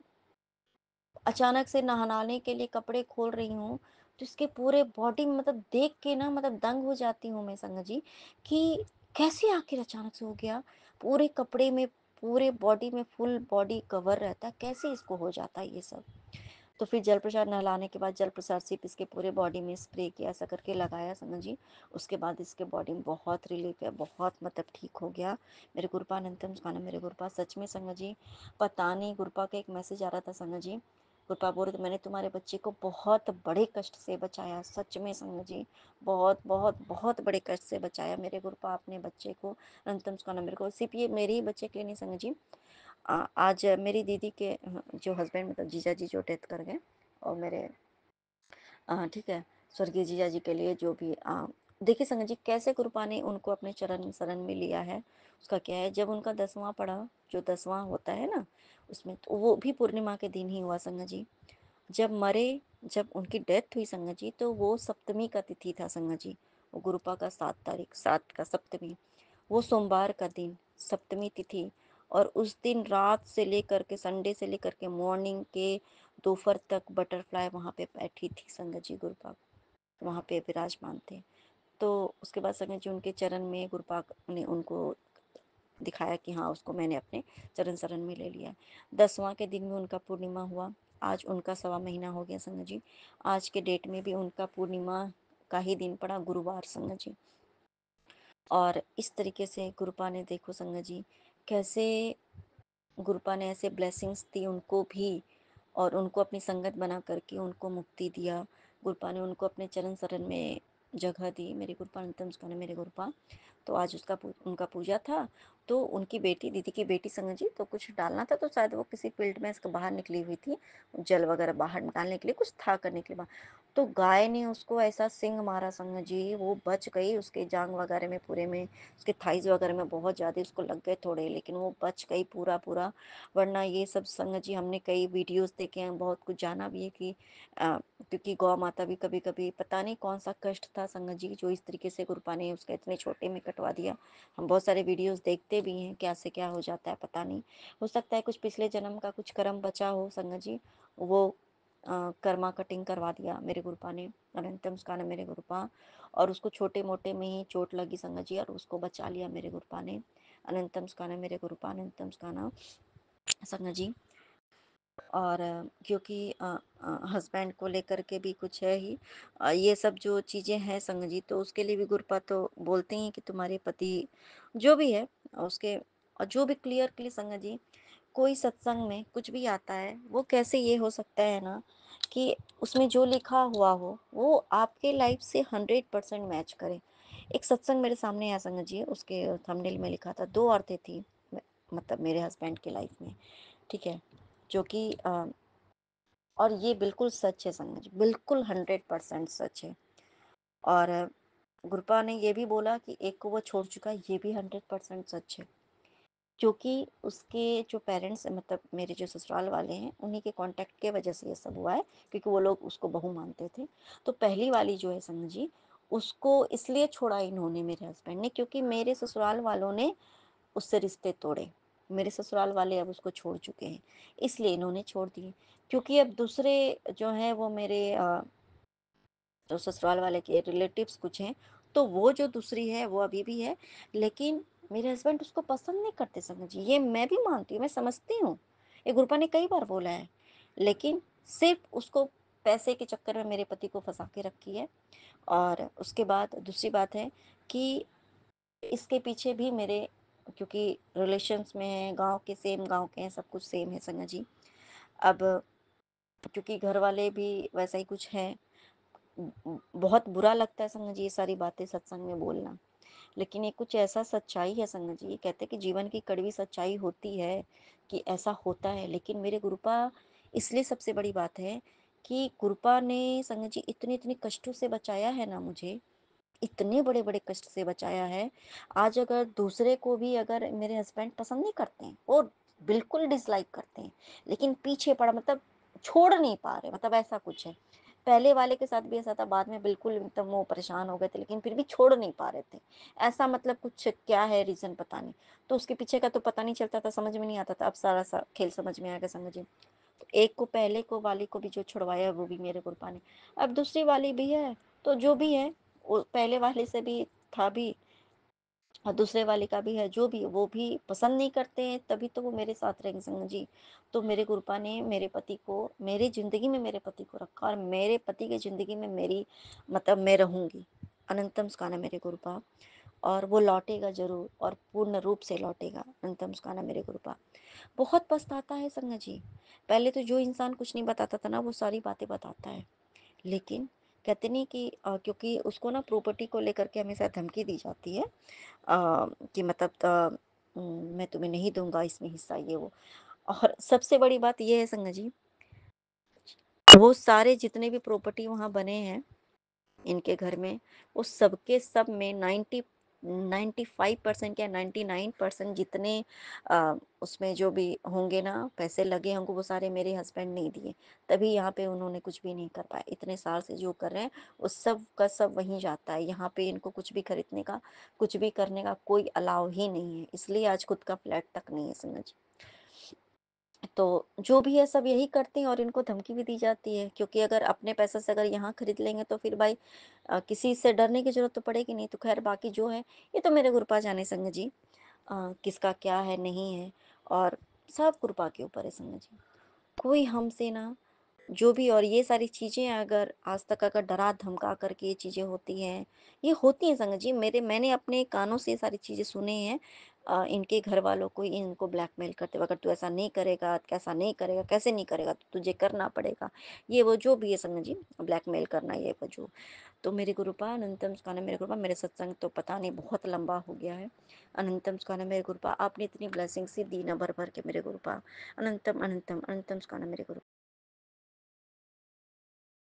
[SPEAKER 4] अचानक से नहलाने के लिए कपड़े खोल रही हूँ, तो इसके पूरे बॉडी में मतलब देख के ना मतलब दंग हो जाती हूँ मैं संगत जी, कि कैसे आखिर अचानक से हो गया? पूरे कपड़े में, पूरे बॉडी में फुल बॉडी कवर रहता है, कैसे इसको हो जाता है ये सब? तो फिर जल प्रसाद नहलाने के बाद जल प्रसाद सिर्फ इसके पूरे बॉडी में स्प्रे किया, ऐसा करके लगाया संगत जी। उसके बाद इसके बॉडी में बहुत रिलीफ है, बहुत मतलब ठीक हो गया। मेरे गुरुपा अनंतम सुखाना मेरे गुरुपा, सच में संगत जी, पता नहीं गुरुपा का एक मैसेज आ रहा था संगत जी। गुरुपा बोल रहे थे मैंने तुम्हारे बच्चे को बहुत बड़े कष्ट से बचाया, सच में संगत जी, बहुत बहुत बहुत बड़े कष्ट से बचाया मेरे गुरुपा अपने बच्चे को। अनंतम सुखाना मेरे को, सिर्फ ये मेरे ही बच्चे के लिए नहीं संगत जी, आज मेरी दीदी के जो हस्बैंड मतलब जीजा जी जो डेथ कर गए, और मेरे ठीक है, स्वर्गीय जीजा जी के लिए जो भी देखिए संगत जी कैसे कृपा ने उनको अपने चरण शरण में लिया है। उसका क्या है, जब उनका 10वां पड़ा, जो 10वां होता है ना, उसमें तो वो भी पूर्णिमा के दिन ही हुआ संगत जी। जब मरे, जब उनकी डेथ हुई संगत जी, तो वो सप्तमी का तिथि था संगत जी। वो गुरुपा का 7 तारीख, 7 का सप्तमी, वो सोमवार का दिन सप्तमी तिथि। और उस दिन रात से लेकर के, संडे से लेकर के मॉर्निंग के दोपहर तक बटरफ्लाई वहाँ पे बैठी थी संगत जी, गुरुपाक वहाँ पे विराजमान थे। तो उसके बाद संगत जी उनके चरण में गुरुपाक ने उनको दिखाया कि हाँ, उसको मैंने अपने चरण शरण में ले लिया। 10वां के दिन में उनका पूर्णिमा हुआ। आज उनका 1.25 महीना हो गया संगत जी। आज के डेट में भी उनका पूर्णिमा का ही दिन पड़ा, गुरुवार संगत जी। और इस तरीके से गुरुपा ने देखो संगत जी, कैसे गुरुपा ने ऐसे ब्लेसिंग्स दी उनको भी, और उनको अपनी संगत बना करके उनको मुक्ति दिया। गुरुपा ने उनको अपने चरण शरण में जगह दी। मेरे गुरुपा अंतम सुखाने मेरे गुरुपा, तो आज उनका पूजा था। तो उनकी बेटी, दीदी की बेटी संगत जी, तो कुछ डालना था, तो शायद वो किसी फील्ड में इसके बाहर निकली हुई थी, जल वगैरह बाहर निकालने के लिए, कुछ था करने के लिए बाहर। तो गाय ने उसको ऐसा सिंग मारा संगत जी, वो बच गई। उसके जांग वगैरह में, पूरे में, उसके थाइज वगैरह में बहुत ज़्यादा उसको लग गए थोड़े, लेकिन वो बच गई पूरा पूरा। वरना ये सब संगत जी हमने कई वीडियोस देखे हैं, बहुत कुछ जाना भी है कि क्योंकि गौ माता भी कभी कभी पता नहीं कौन सा कष्ट था संगत जी, जो इस तरीके से गुरुपा ने उसका इतने छोटे में कटवा दिया। हम बहुत सारे वीडियोस देखते भी हैं, क्या से क्या हो जाता है पता नहीं। हो सकता है कुछ पिछले जन्म का कुछ कर्म बचा हो संगत जी, वो कर्मा कटिंग करवा दिया मेरे गुरुपा ने। अनंतम स्कान मेरे गुरुपा, और उसको छोटे मोटे में ही चोट लगी संगत जी, और उसको बचा लिया मेरे गुरुपा ने। अनंतम स्कान मेरे गुरुपा, अनंतम स्कान संगत जी। और क्योंकि हस्बैंड को लेकर के भी कुछ है ही, ये सब जो चीज़ें हैं संग जी, तो उसके लिए भी गुरुपा तो बोलते ही हैं कि तुम्हारे पति जो भी है उसके, और जो भी क्लियर क्लियर संग जी, कोई सत्संग में कुछ भी आता है, वो कैसे ये हो सकता है ना कि उसमें जो लिखा हुआ हो वो आपके लाइफ से 100% मैच करे। एक सत्संग मेरे सामने आया संगत जी, उसके थंबनेल में लिखा था, 2 औरतें थी मतलब मेरे हस्बैंड की लाइफ में, ठीक है, जो कि और ये बिल्कुल सच है संगत जी, बिल्कुल 100% सच है। और गुरुपा ने ये भी बोला कि एक को वो छोड़ चुका है, ये भी 100% सच है। क्योंकि उसके जो पेरेंट्स मतलब मेरे जो ससुराल वाले हैं, उन्हीं के कांटेक्ट के वजह से ये सब हुआ है, क्योंकि वो लोग उसको बहू मानते थे। तो पहली वाली जो है संगत जी, उसको इसलिए छोड़ा इन्होंने मेरे हस्बैंड ने, क्योंकि मेरे ससुराल वालों ने उससे रिश्ते तोड़े। मेरे ससुराल वाले अब उसको छोड़ चुके हैं, इसलिए इन्होंने छोड़ दिए। क्योंकि अब दूसरे जो हैं वो मेरे तो ससुराल वाले के रिलेटिव्स कुछ हैं, तो वो जो दूसरी है वो अभी भी है, लेकिन मेरे हस्बैंड उसको पसंद नहीं करते संगत जी, ये मैं भी मानती हूँ, मैं समझती हूँ। ये गुरुपा ने कई बार बोला है, लेकिन सिर्फ उसको पैसे के चक्कर में मेरे पति को फंसा के रखी है। और उसके बाद दूसरी बात है कि इसके पीछे भी मेरे, क्योंकि रिलेशंस में है, गांव के, सेम गांव के हैं, सब कुछ सेम है संगत जी। अब क्योंकि घर वाले भी वैसा ही कुछ है, बहुत बुरा लगता है संगत जी ये सारी बातें सत्संग में बोलना, लेकिन ये कुछ ऐसा सच्चाई है संगत जी, ये कहते हैं कि जीवन की कड़वी सच्चाई होती है कि ऐसा होता है। लेकिन मेरे गुरुपा, इसलिए सबसे बड़ी बात है कि गुरुपा ने संगत जी इतने इतने कष्टों से बचाया है ना मुझे, इतने बड़े बड़े कष्ट से बचाया है। आज अगर दूसरे को भी अगर मेरे हस्बैंड पसंद नहीं करते हैं, वो बिल्कुल डिसलाइक करते हैं, लेकिन पीछे पड़ा मतलब छोड़ नहीं पा रहे, मतलब ऐसा कुछ है। पहले वाले के साथ भी ऐसा था, बाद में बिल्कुल एकदम वो परेशान हो गए थे, लेकिन फिर भी छोड़ नहीं पा रहे थे। ऐसा मतलब कुछ क्या है रीज़न पता नहीं। तो उसके पीछे का तो पता नहीं चलता था, समझ में नहीं आता था, अब सारा सा खेल समझ में आएगा संग जी। तो एक को पहले को वाली को भी जो छुड़वाया वो भी मेरे कृपा ने। अब दूसरी वाली भी है, तो जो भी है, वो पहले वाले से भी था भी और दूसरे वाले का भी है, जो भी है, वो भी पसंद नहीं करते हैं, तभी तो वो मेरे साथ रहेंगे संग जी। तो मेरे गुरुपा ने मेरे पति को मेरी ज़िंदगी में मेरे पति को रखा और मेरे पति की ज़िंदगी में मेरी मतलब मैं रहूँगी। अनंतम सुखाना मेरे गुरुपा और वो लौटेगा ज़रूर और पूर्ण रूप से लौटेगा। अनंतम सुखाना मेरे गुरुपा। बहुत पछताता है संग जी। पहले तो जो इंसान कुछ नहीं बताता था ना, वो सारी बातें बताता है। लेकिन कहते नहीं कि क्योंकि उसको ना प्रॉपर्टी को लेकर के हमेशा धमकी दी जाती है कि मतलब मैं तुम्हें नहीं दूँगा इसमें हिस्सा ये वो। और सबसे बड़ी बात ये है संगा जी, वो सारे जितने भी प्रॉपर्टी वहाँ बने हैं इनके घर में, वो सबके सब में 95% या 99% जितने उसमें जो भी होंगे ना पैसे लगे होंगे वो सारे मेरे हस्बैंड ने ही दिए। तभी यहाँ पे उन्होंने कुछ भी नहीं कर पाए। इतने साल से जो कर रहे हैं वो सब का सब वहीं जाता है। यहाँ पे इनको कुछ भी खरीदने का, कुछ भी करने का कोई अलाउ ही नहीं है। इसलिए आज खुद का फ्लैट तक नहीं है समझ। तो जो भी है सब यही करते हैं और इनको धमकी भी दी जाती है क्योंकि अगर अपने पैसे से अगर यहाँ खरीद लेंगे तो फिर भाई किसी से डरने की ज़रूरत तो पड़ेगी नहीं। तो खैर बाकी जो है ये तो मेरे गुरुपा जाने संग जी किसका क्या है नहीं है और सब गुरुपा के ऊपर है संग जी। कोई हमसे ना जो भी और ये सारी चीज़ें अगर आज तक अगर डरा धमका करके ये चीज़ें होती हैं, ये होती हैं संगत जी मैंने अपने कानों से ये सारी चीज़ें सुनी हैं इनके घर वालों को इनको ब्लैकमेल करते हुए अगर तू ऐसा नहीं करेगा, कैसा नहीं करेगा, कैसे नहीं करेगा तो तुझे करना पड़ेगा। ये वो जो भी है संगत जी ब्लैकमेल करना ये वो जो। तो मेरे गुरुपा अनंतम सुखाना मेरे गुरुपा मेरे सत्संग तो पता नहीं बहुत लंबा हो गया है। अनंतम सुखाना मेरे गुरुपा आपने इतनी ब्लेसिंग्स दी ना भर-भर के मेरे गुरुपा। अनंतम, अनंतम, अनंतम सुखाना मेरे गुरु